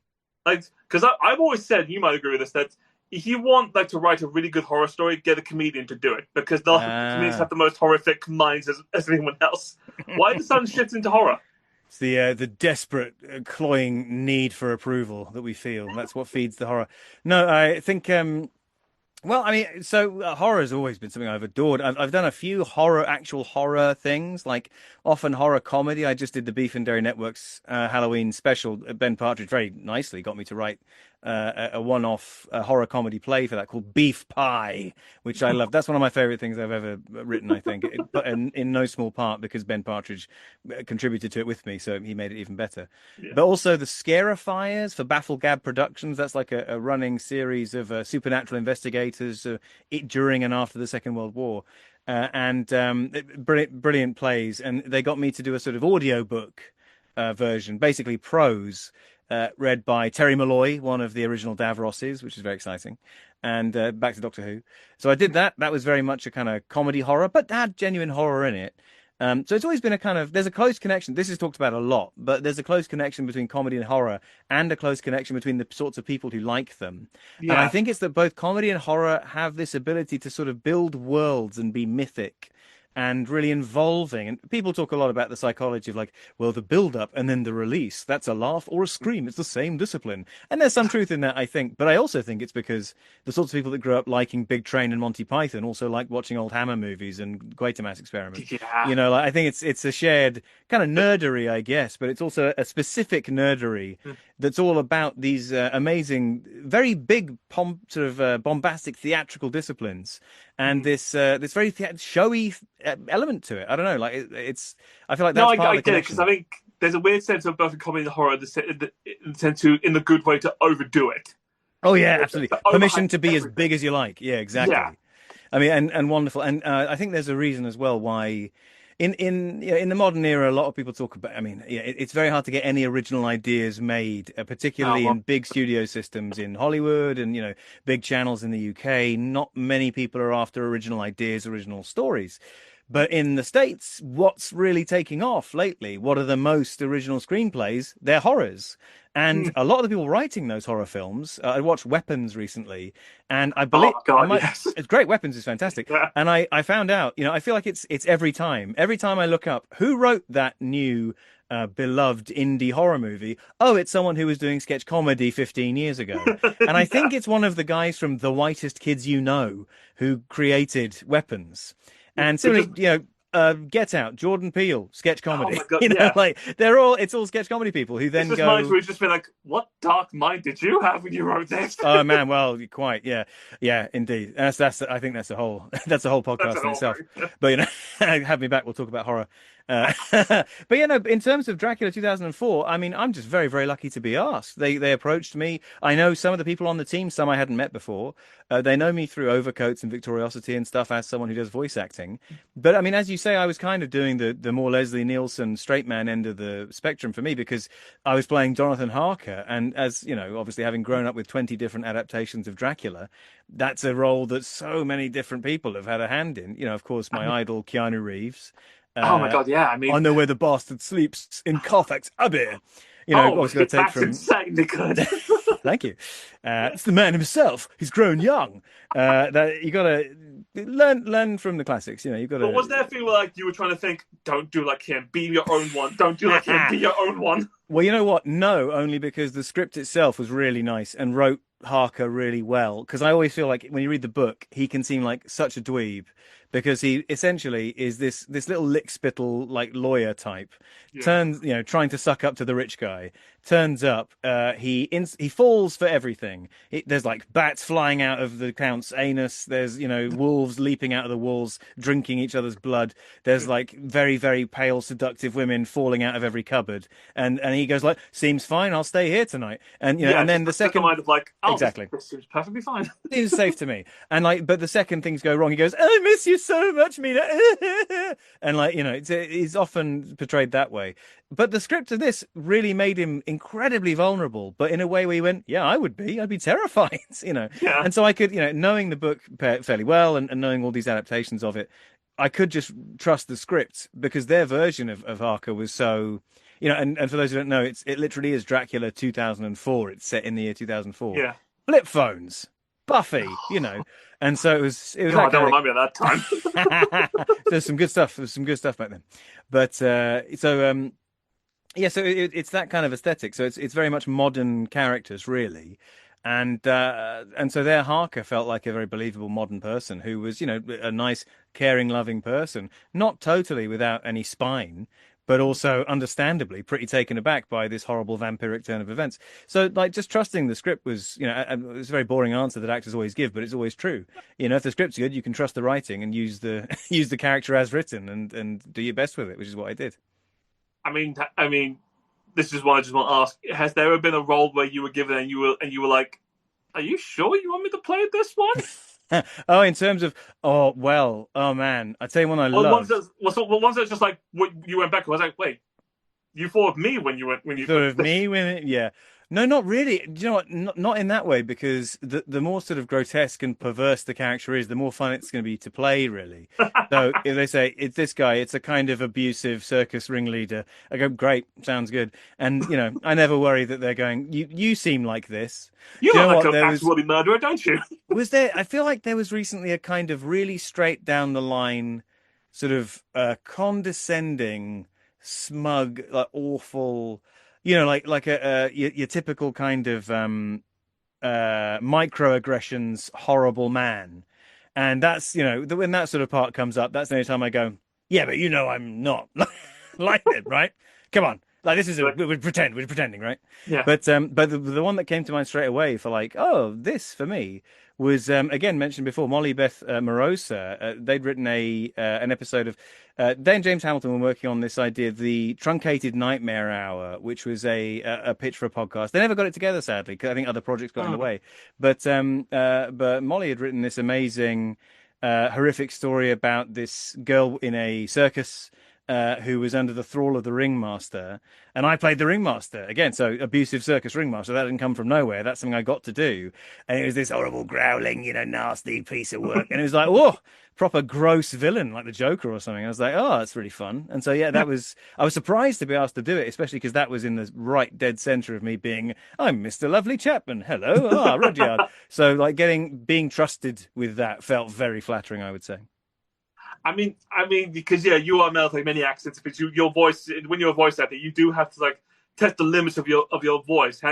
Like, because I've always said, you might agree with this, that if you want like to write a really good horror story, get a comedian to do it because the comedians have the most horrific minds as anyone else. Why the sudden shift into horror? It's the desperate, cloying need for approval that we feel. That's what feeds the horror. No, I think well, I mean, so horror has always been something I've adored. I've done a few actual horror things, like often horror comedy. I just did the Beef and Dairy Network's Halloween special. Ben Partridge very nicely got me to write a one-off horror comedy play for that called Beef Pie, which I love. That's one of my favorite things I've ever written, I think, but in no small part because Ben Partridge contributed to it with me, so he made it even better. Yeah. But also the Scarifiers for Baffle Gab Productions. That's like a running series of supernatural investigators during and after the Second World War. And brilliant plays. And they got me to do a sort of audiobook version, basically prose, read by Terry Malloy, one of the original Davrosses, which is very exciting. And back to Doctor Who. So I did that. That was very much a kind of comedy horror, but had genuine horror in it. So it's always been a kind of, there's a close connection. This is talked about a lot, but there's a close connection between comedy and horror and a close connection between the sorts of people who like them. Yeah. And I think it's that both comedy and horror have this ability to sort of build worlds and be mythic and really involving. And people talk a lot about the psychology of like, well, the build up and then the release, that's a laugh or a scream. It's the same discipline. And there's some truth in that, I think. But I also think it's because the sorts of people that grew up liking Big Train and Monty Python also like watching old Hammer movies and Quatermass Experiment. Yeah. I think it's a shared kind of nerdery, I guess, but it's also a specific nerdery that's all about these amazing, very big, bombastic theatrical disciplines, and this very showy element to it. I don't know, like it's. I feel like that's part I of the get it because I think there's a weird sense of both comedy and horror in the sense in the good way to overdo it. Oh yeah, absolutely. Permission to be everything. as big as you like. Yeah, exactly. Yeah. I mean, and wonderful, and I think there's a reason as well why. In the modern era, a lot of people talk about. I mean, yeah, it's very hard to get any original ideas made, particularly in big studio systems in Hollywood and big channels in the UK. Not many people are after original ideas, original stories. But in the States, what's really taking off lately? What are the most original screenplays? They're horrors. And Hmm. a lot of the people writing those horror films, I watched Weapons recently, and I Oh believe my I God, might. yes. It's great. Weapons is fantastic, Yeah. and I found out. I feel like it's every time I look up who wrote that new beloved indie horror movie. Oh, it's someone who was doing sketch comedy 15 years ago, and I Yeah. think it's one of the guys from The Whitest Kids You Know who created Weapons. And Which is, similarly, Get Out, Jordan Peele, sketch oh comedy. my God, yeah. Like it's all sketch comedy people who It's then just minds go, where you just been like, what dark mind did you have when you wrote this? oh man, well, quite, yeah, yeah, indeed. That's I think that's a whole that's a whole That's a podcast in whole itself. thing. But have me back. We'll talk about horror. But in terms of Dracula 2004, I mean, I'm just very, very lucky to be asked. They approached me. I know some of the people on the team, some I hadn't met before. They know me through Overcoats and Victoriocity and stuff as someone who does voice acting. But I mean, as you say, I was kind of doing the more Leslie Nielsen straight man end of the spectrum for me because I was playing Jonathan Harker, and as you know, obviously having grown up with 20 different adaptations of Dracula, that's a role that so many different people have had a hand in. Of course, I my mean, idol Keanu Reeves. oh my Uh, God, yeah. I I mean, know where the bastard sleeps in Carfax Abbey. oh, Obviously got to take that's from. insanely good. Thank you. It's the man himself. He's grown young. That you got to learn from the classics. You've got But was there a thing where like you were trying to think, don't do like him, be your own one. Don't do like him, to. be your own one. Well, you know what? No, only because the script itself was really nice and wrote Harker really well. Because I always feel like when you read the book, he can seem like such a dweeb because he essentially is this little lickspittle like lawyer type. Yeah. Turns, trying to suck up to the rich guy. Turns up, he falls for everything. There's like bats flying out of the count's anus. There's wolves leaping out of the walls, drinking each other's blood. There's like very very pale seductive women falling out of every cupboard, and he goes like, "Seems fine. I'll stay here tonight." And Yeah, and then just the the second, mind of like, oh, exactly, this seems perfectly fine. seems safe to me. And like, but the second things go wrong, he goes, "I miss you so much, Mina." And like, he's often portrayed that way. But the script of this really made him incredibly vulnerable, but in a way where he went, "Yeah, I would be. I'd be terrified." Yeah. And so I could, knowing the book fairly well and knowing all these adaptations of it, I could just trust the script because their version of Harker was so. And for those who don't know, it literally is Dracula 2004. It's set in the year 2004. Yeah. Flip phones, Buffy, and so it was God, that don't kind remind me of that time. of. There's some good stuff. There's some good stuff back then, but yeah, so it's that kind of aesthetic. So it's very much modern characters, really. And so there, Harker felt like a very believable modern person who was, a nice, caring, loving person, not totally without any spine, but also understandably pretty taken aback by this horrible vampiric turn of events. So, like, just trusting the script was, it's a very boring answer that actors always give, but it's always true. If the script's good, you can trust the writing and use the use the character as written and do your best with it, which is what I did. I mean, this is what I just want to ask: has there ever been a role where you were given and you were like, "Are you sure you want me to play this one?" Oh, in terms of oh man, I tell you one I Or loved. ones that's just like what you went back. I was like, wait, you thought of me when you went when you Sort of me when yeah. No, not really. Do you know what? Not in that way, because the more sort of grotesque and perverse the character is, the more fun it's going to be to play, really. So if they say it's this guy, it's a kind of abusive circus ringleader, I go, great, sounds good. And I never worry that they're going, you seem like this. you Do you look know like what? an There was absolutely murderer, don't you? I feel like there was recently a kind of really straight down the line, sort of condescending, smug, like awful, like your typical kind of microaggressions, horrible man. And that's, when that sort of part comes up, that's the only time I go, yeah, but I'm not like it, right? Come on. Like this is Like, we're pretending, right? yeah. But the one that came to mind straight away for like, oh, this for me was again mentioned before, Molly Beth Morosa. They'd written an episode of they and James Hamilton were working on this idea, the truncated nightmare hour, which was a pitch for a podcast. They never got it together, sadly, because I think other projects got in the way. But Molly had written this amazing horrific story about this girl in a circus who was under the thrall of the ringmaster, and I played the ringmaster again. So abusive circus ringmaster. That didn't come from nowhere. That's something I got to do, and it was this horrible growling, nasty piece of work. And it was like, whoa, proper gross villain like the Joker or something. I was like, oh, that's really fun. And so yeah, I was surprised to be asked to do it, especially because that was in the right dead center of me being, I'm Mr. Lovely Chapman. Hello, Rudyard. So like being trusted with that felt very flattering, I would say. I mean, because you are male like many accents, but your voice, when you're a voice actor, you do have to like test the limits of your voice.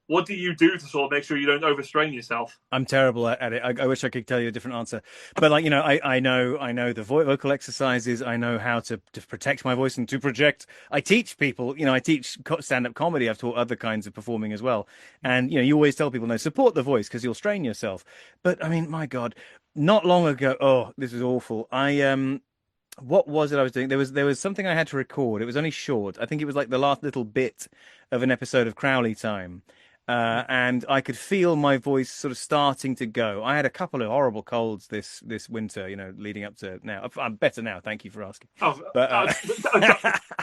What do you do to sort of make sure you don't overstrain yourself? I'm terrible at it. I wish I could tell you a different answer, but like I know the vocal exercises. I know how to protect my voice and to project. I teach people. I teach stand-up comedy. I've taught other kinds of performing as well, and you always tell people, no, support the voice because you'll strain yourself. But I mean, my God, not long ago. Oh, this is awful. What was it I was doing? There was something I had to record. It was only short. I think it was like the last little bit of an episode of Crowley Time. And I could feel my voice sort of starting to go. I had a couple of horrible colds this winter, leading up to now. I'm better now. Thank you for asking.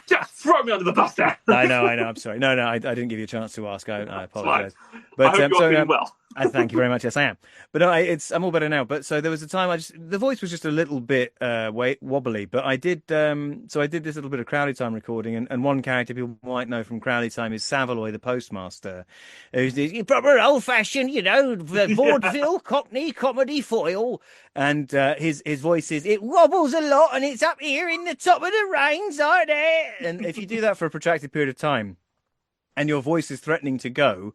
Just throw me under the bus there. I know. I'm sorry. No, I didn't give you a chance to ask. I apologize. But I hope you're feeling well. Thank you very much. Yes, I am. But no, I'm all better now. But so there was a time the voice was just a little bit wobbly. But I did I did this little bit of Crowley Time recording, and one character people might know from Crowley Time is Savaloy, the postmaster, who's this proper old-fashioned, vaudeville Cockney comedy foil. And his voice is, it wobbles a lot, and it's up here in the top of the reins, aren't it? And if you do that for a protracted period of time, and your voice is threatening to go,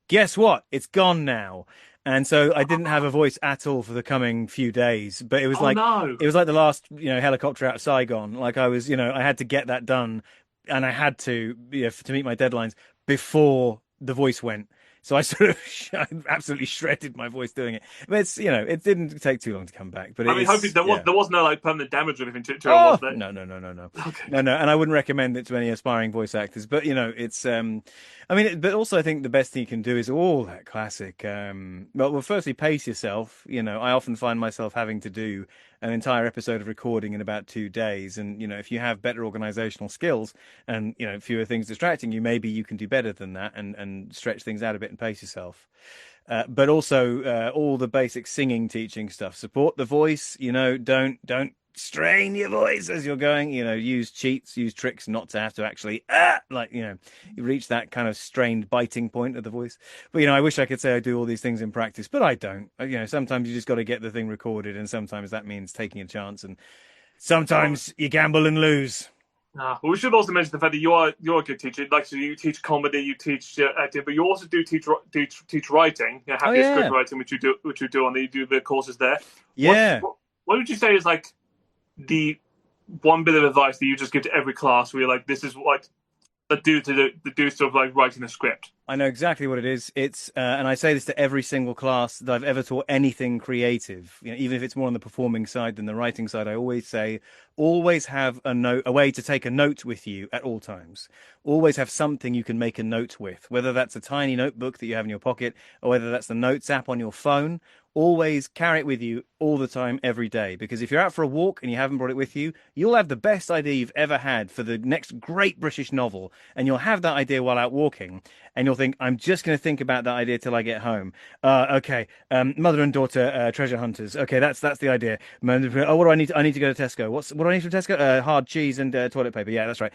guess what? It's gone now. And so I didn't have a voice at all for the coming few days. But it was it was like the last, helicopter out of Saigon. Like I was, I had to get that done, and I had to meet my deadlines before the voice went. So I sort of absolutely shredded my voice doing it. But it's, it didn't take too long to come back. But hopefully there was no like permanent damage or anything to it, was there? No. Okay. No. And I wouldn't recommend it to any aspiring voice actors. But, it's, but also I think the best thing you can do is all that classic. Well, firstly, pace yourself. I often find myself having to do an entire episode of recording in about 2 days. And, if you have better organizational skills and, fewer things distracting you, maybe you can do better than that and stretch things out a bit and pace yourself. But also all the basic singing teaching stuff. Support the voice, don't strain your voice as you're going, use cheats, use tricks not to have to actually, you reach that kind of strained biting point of the voice. But, I wish I could say I do all these things in practice, but I don't. Sometimes you just got to get the thing recorded, and sometimes that means taking a chance, and sometimes you gamble and lose. We should also mention the fact that you're a good teacher. Like, so you teach comedy, you teach acting, but you also do teach writing. Script writing, which you do on you do the courses there. Yeah. What would you say is like the one bit of advice that you just give to every class where you're like, this is what the do sort of like writing a script? I know exactly what it is. It's and I say this to every single class that I've ever taught anything creative. Even if it's more on the performing side than the writing side, I always say, always have a way to take a note with you at all times. Always have something you can make a note with, whether that's a tiny notebook that you have in your pocket or whether that's the notes app on your phone. Always carry it with you all the time, every day. Because if you're out for a walk and you haven't brought it with you, you'll have the best idea you've ever had for the next great British novel. And you'll have that idea while out walking. And you'll think, I'm just going to think about that idea till I get home. Okay. Mother and daughter treasure hunters. Okay, that's the idea. Oh, what do I need? I need to go to Tesco. What do I need from Tesco? Hard cheese and toilet paper. Yeah, that's right.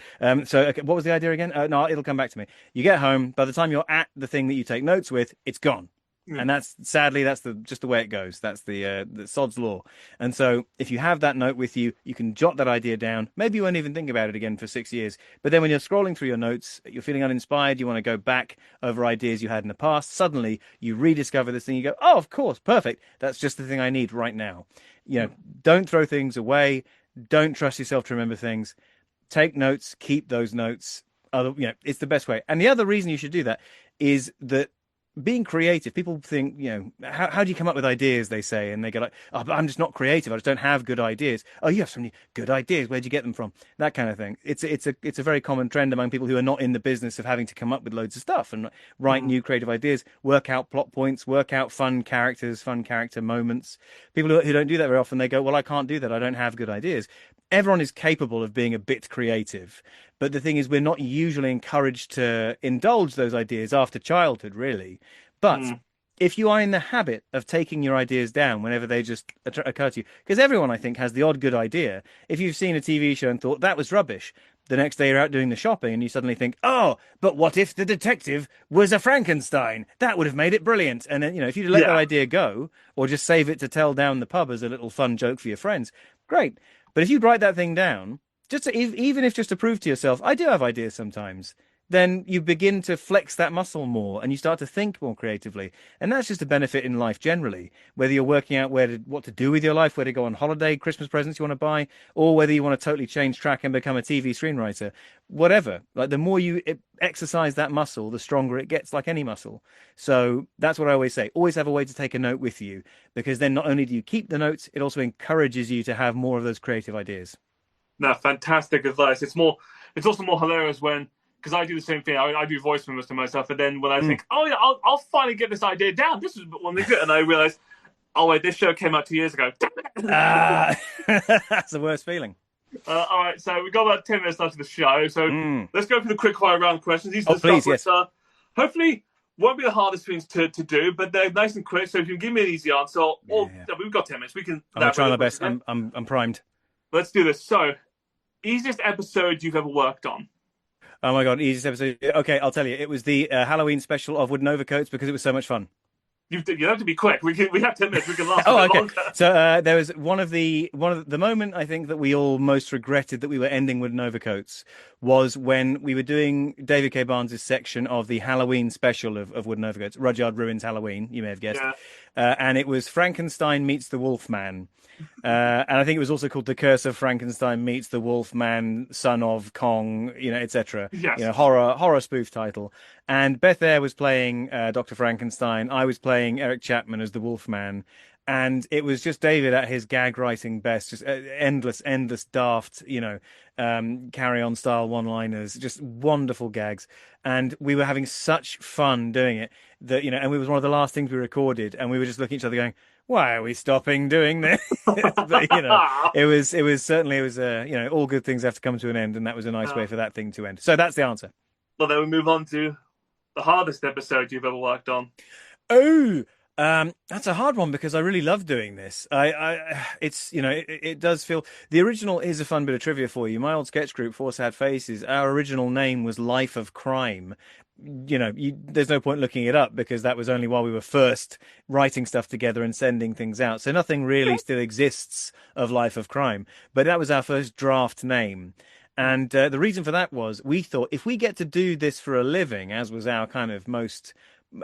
So okay, what was the idea again? No, it'll come back to me. You get home. By the time you're at the thing that you take notes with, it's gone. And that's just the way it goes. That's the sod's law. And so if you have that note with you, you can jot that idea down. Maybe you won't even think about it again for 6 years. But then when you're scrolling through your notes, you're feeling uninspired, you want to go back over ideas you had in the past. Suddenly you rediscover this thing. You go, oh, of course, perfect. That's just the thing I need right now. Don't throw things away. Don't trust yourself to remember things. Take notes. Keep those notes. It's the best way. And the other reason you should do that is that being creative, people think, how do you come up with ideas, they say, and they go like, oh, but I'm just not creative. I just don't have good ideas. Oh, you have so many good ideas. Where'd you get them from? That kind of thing. It's a very common trend among people who are not in the business of having to come up with loads of stuff and write new creative ideas, work out plot points, work out fun characters, fun character moments. People who don't do that very often, they go, well, I can't do that. I don't have good ideas. Everyone is capable of being a bit creative. But the thing is, we're not usually encouraged to indulge those ideas after childhood, really. But if you are in the habit of taking your ideas down whenever they just occur to you, because everyone, I think, has the odd good idea. If you've seen a TV show and thought that was rubbish, the next day you're out doing the shopping and you suddenly think, oh, but what if the detective was a Frankenstein? That would have made it brilliant. And then, if you let that idea go or just save it to tell down the pub as a little fun joke for your friends, great. But if you write that thing down, even if just to prove to yourself, I do have ideas sometimes, then you begin to flex that muscle more and you start to think more creatively. And that's just a benefit in life generally, whether you're working out what to do with your life, where to go on holiday, Christmas presents you want to buy, or whether you want to totally change track and become a TV screenwriter, whatever. Like the more you exercise that muscle, the stronger it gets, like any muscle. So that's what I always say. Always have a way to take a note with you, because then not only do you keep the notes, it also encourages you to have more of those creative ideas. No, fantastic advice. It's also more hilarious because I do the same thing. I do voice memos to myself, and then when I think, oh yeah, I'll finally get this idea down. This is one thing good, and I realize, oh wait, this show came out 2 years ago. That's the worst feeling. All right, so we've got about 10 minutes left of the show, so let's go through the quick fire round questions. These are please, yes. Hopefully won't be the hardest things to do, but they're nice and quick. So if you can give me an easy answer, we've got 10 minutes. We can. I'm trying my best. I'm primed. Let's do this. So, easiest episode you've ever worked on? Oh my God, easiest episode. Okay, I'll tell you. It was the Halloween special of Wooden Overcoats because it was so much fun. You have to be quick. We have 10 minutes. We can last. Oh, okay. Longer. So there was one of the moment I think that we all most regretted that we were ending Wooden Overcoats was when we were doing David K. Barnes' section of the Halloween special of Wooden Overcoats. Rudyard Ruins Halloween, you may have guessed. Yeah. And it was Frankenstein meets the Wolfman. And I think it was also called The Curse of Frankenstein meets the Wolfman, son of Kong, etc. Yes. Horror spoof title. And Beth Eyre was playing Dr. Frankenstein. I was playing Eric Chapman as the Wolfman. And it was just David at his gag writing best, just endless daft, carry on style one-liners, just wonderful gags. And we were having such fun doing it that, and it was one of the last things we recorded. And we were just looking at each other going, why are we stopping doing this? But, it was all good things have to come to an end. And that was a nice way for that thing to end. So that's the answer. Well, then we move on to the hardest episode you've ever worked on. Oh, that's a hard one because I really love doing this. It does feel the original is a fun bit of trivia for you. My old sketch group, Four Sad Faces, our original name was Life of Crime. There's no point looking it up because that was only while we were first writing stuff together and sending things out. So nothing really still exists of Life of Crime, but that was our first draft name. And the reason for that was we thought if we get to do this for a living, as was our kind of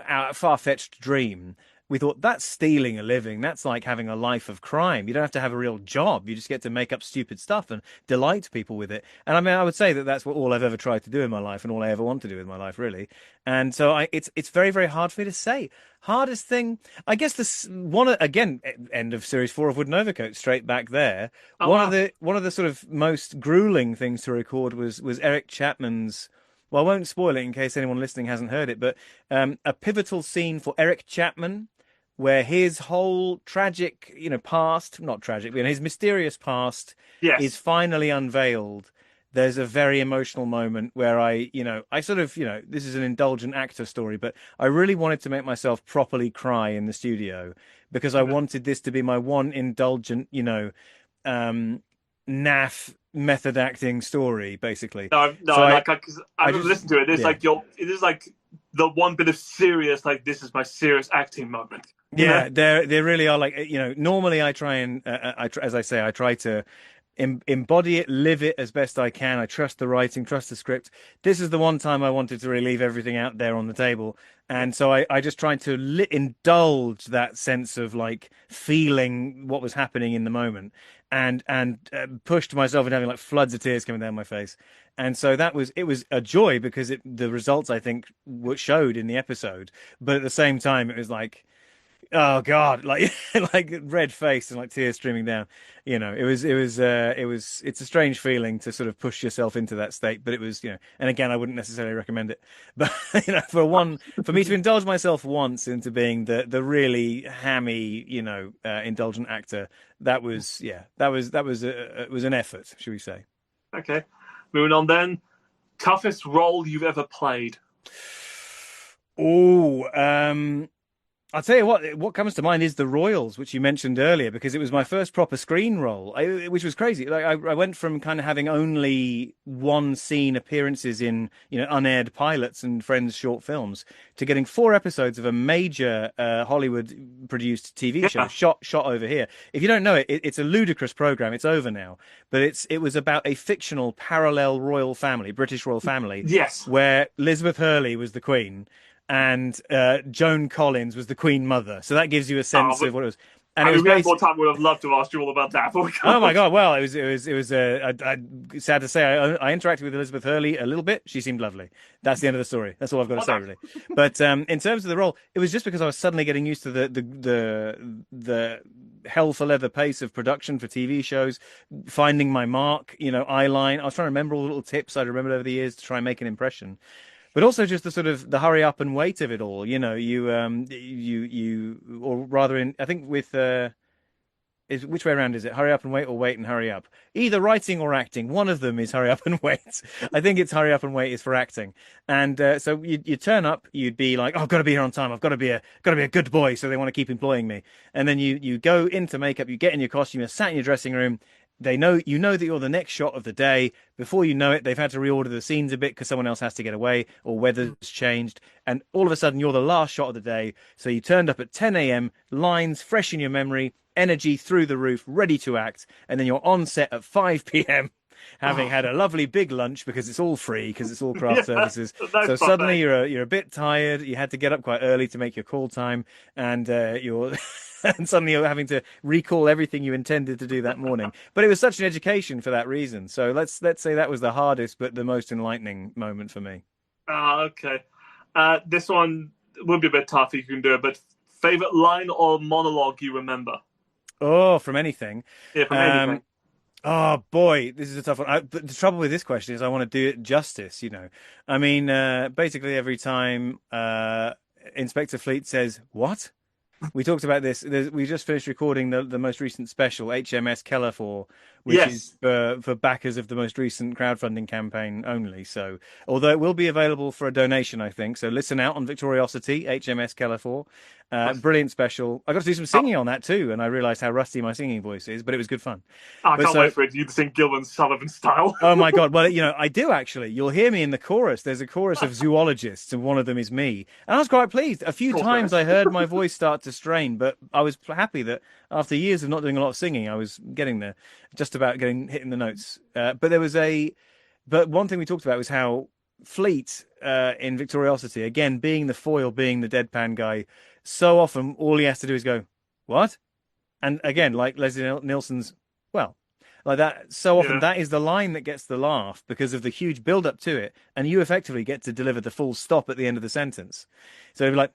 our far-fetched dream, we thought that's stealing a living. That's like having a life of crime. You don't have to have a real job. You just get to make up stupid stuff and delight people with it. And I mean, I would say that that's all I've ever tried to do in my life and all I ever want to do in my life, really. And so it's very, very hard for me to say. Hardest thing, I guess this one, again, end of series 4 of Wooden Overcoat, straight back there. Oh, one of the sort of most grueling things to record was Eric Chapman's, well, I won't spoil it in case anyone listening hasn't heard it, but a pivotal scene for Eric Chapman, where his whole tragic, past, not tragic, but his mysterious past is finally unveiled. There's a very emotional moment where I sort of, this is an indulgent actor story, but I really wanted to make myself properly cry in the studio because I wanted this to be my one indulgent, naff method acting story, basically. I've listened to it. It's it is like the one bit of serious, like this is my serious acting moment. Yeah, they really are. Like normally I try and as I say, I try to embody it, live it as best I can. I trust the writing, trust the script. This is the one time I wanted to really leave everything out there on the table. And so I just tried to indulge that sense of like feeling what was happening in the moment and pushed myself into having like floods of tears coming down my face. And so it was a joy because the results I think showed in the episode. But at the same time, it was like, oh God, like like red face and like tears streaming down. It's a strange feeling to sort of push yourself into that state, but it was, and again, I wouldn't necessarily recommend it. But for me to indulge myself once into being the really hammy, indulgent actor, that was it was an effort, should we say? Okay, moving on then. Toughest role you've ever played? Oh, I'll tell you what comes to mind is The Royals, which you mentioned earlier, because it was my first proper screen role, which was crazy. Like I went from kind of having only one scene appearances in, unaired pilots and Friends short films to getting 4 episodes of a major Hollywood produced TV show shot over here. If you don't know it, it's a ludicrous program. It's over now, but it was about a fictional parallel royal family, British royal family. Yes. Where Elizabeth Hurley was the Queen. And Joan Collins was the Queen Mother, so that gives you a sense of what it was. And it was we had more time. Would have loved to ask you all about that. Oh my God! Well, it was. Sad to say, I interacted with Elizabeth Hurley a little bit. She seemed lovely. That's the end of the story. That's all I've got to say, really. But in terms of the role, it was just because I was suddenly getting used to the hell for leather pace of production for TV shows, finding my mark, eye line. I was trying to remember all the little tips I'd remembered over the years to try and make an impression. But also just the sort of the hurry up and wait of it all, or rather I think with, which way around is it? Hurry up and wait or wait and hurry up? Either writing or acting. One of them is hurry up and wait. I think it's hurry up and wait is for acting. And so you turn up, you'd be like, oh, I've got to be here on time. I've got to be a good boy. So they want to keep employing me. And then you go into makeup, you get in your costume, you're sat in your dressing room. They know that you're the next shot of the day. Before you know it, they've had to reorder the scenes a bit because someone else has to get away or weather's changed. And all of a sudden, you're the last shot of the day. So you turned up at 10 a.m., lines fresh in your memory, energy through the roof, ready to act. And then you're on set at 5 p.m., having had a lovely big lunch because it's all free, because it's all craft services. So suddenly you're a bit tired. You had to get up quite early to make your call time. And and suddenly you're having to recall everything you intended to do that morning. But it was such an education for that reason. So let's say that was the hardest but the most enlightening moment for me. Okay. This one would be a bit tough if you can do it, but favorite line or monologue you remember? Oh, from anything. Yeah, from anything. Oh boy, this is a tough one. But the trouble with this question is I want to do it justice, I mean, basically every time Inspector Fleet says, "What?" We talked about this. We just finished recording the most recent special, HMS Kellerfor, which is for backers of the most recent crowdfunding campaign only. So, although it will be available for a donation, I think. So listen out on Victoriocity, HMS Kellerfor. Brilliant special. I got to do some singing on that too, and I realised how rusty my singing voice is, but it was good fun. I can't wait for it. You to sing Gilman Sullivan style. Oh my God. Well, I do actually. You'll hear me in the chorus. There's a chorus of zoologists, and one of them is me. And I was quite pleased. A few times I heard my voice start to strain, but I was happy that after years of not doing a lot of singing, I was getting there, just about hitting the notes. But one thing we talked about was how Fleet in Victoriocity, again, being the foil, being the deadpan guy, so often all he has to do is go, "What?" And again, like Leslie Nielsen's, well, like that, so often that is the line that gets the laugh because of the huge build up to it. And you effectively get to deliver the full stop at the end of the sentence. So it'd be like,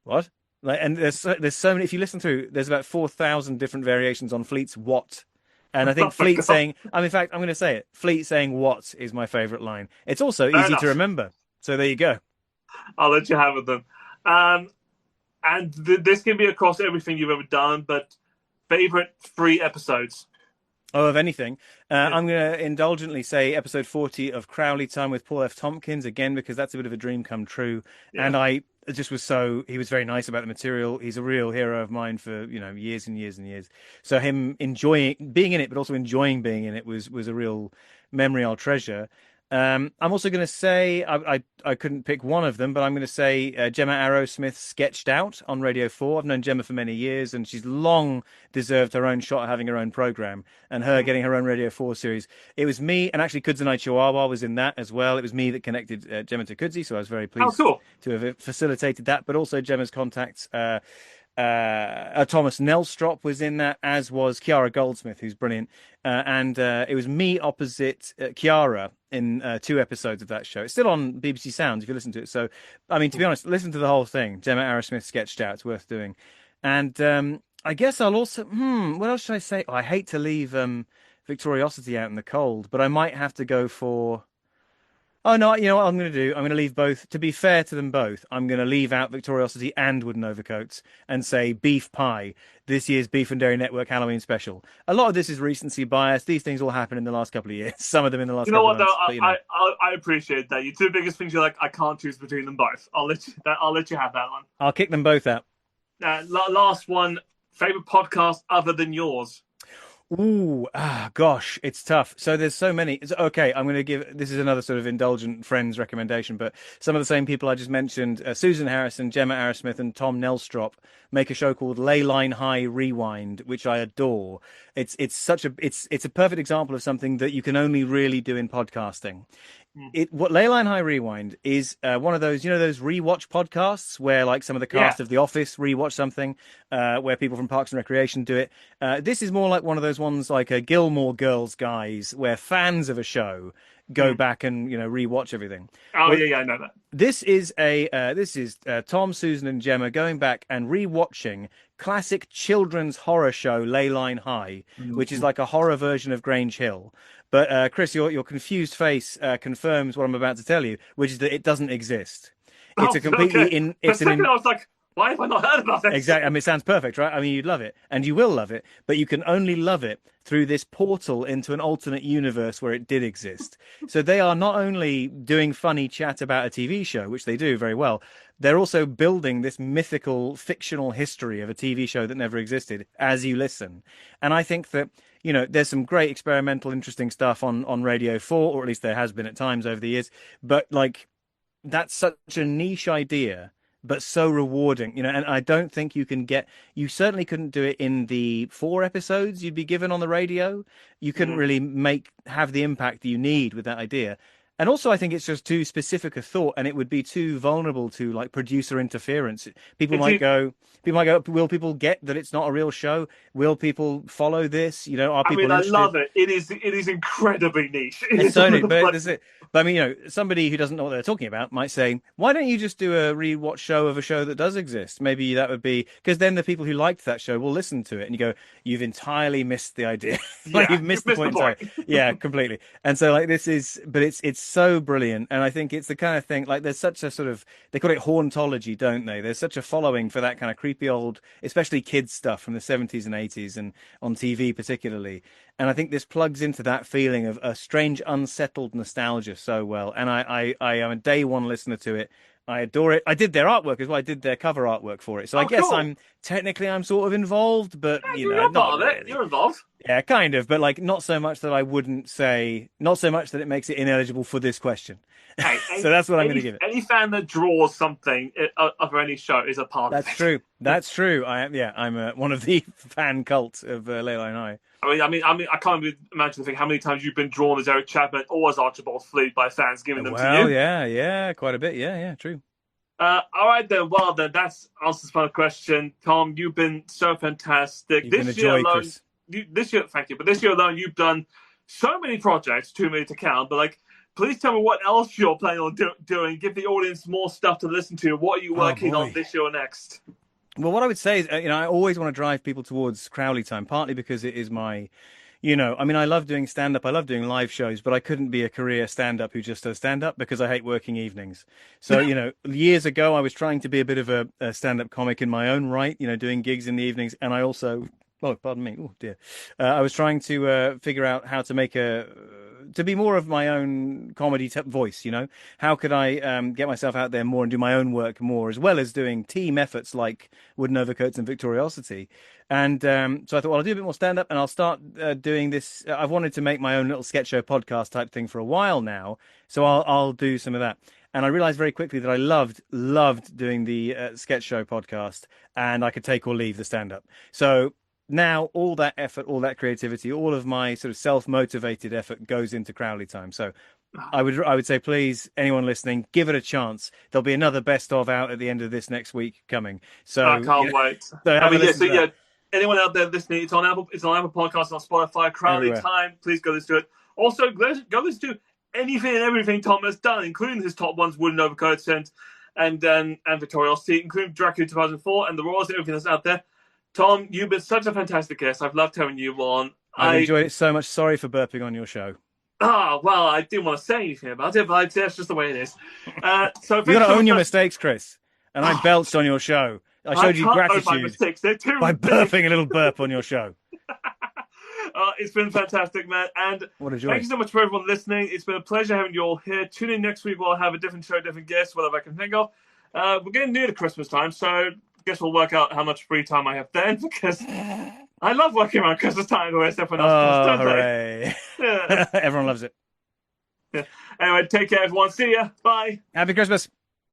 "What?" Like, and there's so many, if you listen through, there's about 4,000 different variations on Fleet's "what." And I think Fleet saying, in fact, I'm going to say it. Fleet saying "what" is my favorite line. It's also easy to remember. So there you go. I'll let you have it then. And this can be across everything you've ever done, but favorite 3 episodes? Oh, of anything. I'm going to indulgently say episode 40 of Crowley Time with Paul F. Tompkins, again, because that's a bit of a dream come true. Yeah. And he was very nice about the material. He's a real hero of mine for, years and years and years. So him enjoying being in it, but also enjoying being in it was a real memory I'll treasure. I'm also going to say I couldn't pick one of them, but I'm going to say Gemma Arrowsmith sketched out on Radio 4. I've known Gemma for many years, and she's long deserved her own shot at having her own program and her getting her own Radio 4 series. It was me, and actually Kudzanai Chihuahua was in that as well. It was me that connected Gemma to Kudzi, so I was very Oh, pleased cool. to have facilitated that. But also Gemma's contacts. Thomas Nelstrop was in that, as was Kiara Goldsmith, who's brilliant. And it was me opposite Kiara in 2 episodes of that show. It's still on BBC Sounds if you listen to it. So, I mean, to be honest, listen to the whole thing. Gemma Arrowsmith sketched out. It's worth doing. And I guess I'll also, what else should I say? Oh, I hate to leave Victoriocity out in the cold, but I might have to go for... Oh, no, you know what I'm going to do? I'm going to leave both. To be fair to them both, I'm going to leave out Victoriocity and Wooden Overcoats and say Beef Pie, this year's Beef and Dairy Network Halloween special. A lot of this is recency bias. These things all happen in the last couple of years. Some of them in the last couple of months. You know what, though? I appreciate that. Your 2 biggest things, you're like, I can't choose between them both. I'll let you have that one. I'll kick them both out. Last one, favorite podcast other than yours? Ooh, gosh, it's tough. So there's so many. Okay, I'm going to give, this is another sort of indulgent friends recommendation, but some of the same people I just mentioned, Susan Harrison, Gemma Arrowsmith, and Tom Nelstrop make a show called Leyline High Rewind, which I adore. It's a perfect example of something that you can only really do in podcasting. What Leyline High Rewind is one of those, those rewatch podcasts where like some of the cast of The Office rewatch something, where people from Parks and Recreation do it. This is more like one of those ones like a Gilmore Girls guys where fans of a show go back and rewatch everything. Oh, yeah, I know that. This is Tom, Susan, and Gemma going back and rewatching classic children's horror show Leyline High, which is like a horror version of Grange Hill. But Chris, your confused face confirms what I'm about to tell you, which is that it doesn't exist. It's a completely okay. For a second, I was like, why have I not heard about this? Exactly. I mean, it sounds perfect, right? I mean, you'd love it, and you will love it, but you can only love it through this portal into an alternate universe where it did exist. So they are not only doing funny chat about a TV show, which they do very well, they're also building this mythical, fictional history of a TV show that never existed as you listen. And I think that, there's some great experimental, interesting stuff on Radio 4, or at least there has been at times over the years. But like, that's such a niche idea, but so rewarding, and I don't think you certainly couldn't do it in the 4 episodes you'd be given on the radio. You couldn't really have the impact that you need with that idea. And also, I think it's just too specific a thought, and it would be too vulnerable to like producer interference. People might go, will people get that it's not a real show? Will people follow this? Are people interested? I love it. It is incredibly niche. It's so neat, but I mean, somebody who doesn't know what they're talking about might say, why don't you just do a rewatch show of a show that does exist? Maybe that would be, because then the people who liked that show will listen to it, and you go, you've entirely missed the idea. You've missed the point. Yeah, completely. And so like but it's so brilliant, and I think it's the kind of thing, like there's such a sort of, they call it hauntology, don't they? There's such a following for that kind of creepy old, especially kids stuff from the 70s and 80s and on TV particularly. And I think this plugs into that feeling of a strange unsettled nostalgia so well. And I am a day one listener to it. I adore it. I did their artwork as well. I did their cover artwork for it. So I guess cool. I'm sort of involved, but you're not really. You're involved. Yeah, kind of, but like not so much that I wouldn't say, not so much that it makes it ineligible for this question. Hey, so that's what I'm going to give it. Any fan that draws something of any show is a part of it. That's true. That's true. I'm one of the fan cult of Leyline High. I mean, I can't even imagine how many times you've been drawn as Eric Chapman or as Archibald Fleet by fans giving them to you. Well, yeah, quite a bit. Yeah, true. All right then. Well, then that's answers for the question. Tom, you've been so fantastic. You've been a joy, Chris. Thank you. But this year alone, you've done so many projects, too many to count. But like, please tell me what else you're planning on doing. Give the audience more stuff to listen to. What are you working on this year or next? Well, what I would say is, I always want to drive people towards Crowley time, partly because it is my, I love doing stand-up. I love doing live shows, but I couldn't be a career stand-up who just does stand-up because I hate working evenings. So, years ago, I was trying to be a bit of a stand-up comic in my own right, doing gigs in the evenings. And I also Oh, pardon me. Oh dear. I was trying to figure out how to make to be more of my own comedy voice. How could I get myself out there more and do my own work more, as well as doing team efforts like Wooden Overcoats and Victoriocity. And so I thought, well, I'll do a bit more stand up, and I'll start doing this. I've wanted to make my own little sketch show podcast type thing for a while now, so I'll do some of that. And I realized very quickly that I loved doing the sketch show podcast, and I could take or leave the stand up. So now all that effort, all that creativity, all of my sort of self-motivated effort goes into Crowley time. So I would say, please, anyone listening, give it a chance. There'll be another best of out at the end of this next week coming. So I can't wait. So have a listen to that. Anyone out there listening, it's on Apple Podcasts, on Spotify, Crowley Everywhere. Time. Please go listen to it. Also, go listen to anything and everything Tom has done, including his top ones, Wooden Overcoats and Victoriocity, including Dracula 2004 and the Royals, everything that's out there. Tom, you've been such a fantastic guest. I've loved having you on. I've enjoyed it so much. Sorry for burping on your show. Well, I didn't want to say anything about it, but that's just the way it is. So you've got to own your mistakes, Chris. And I belched on your show. I showed you gratitude by burping a little burp on your show. It's been fantastic, man. And what a joy. Thank you so much for everyone listening. It's been a pleasure having you all here. Tune in next week. We'll have a different show, different guests, whatever I can think of. We're getting near to Christmas time, so I guess we'll work out how much free time I have then, because I love working around Christmas time the way everyone else does, don't hooray. Yeah. Everyone loves it. Yeah. Anyway, take care, everyone. See ya. Bye. Happy Christmas.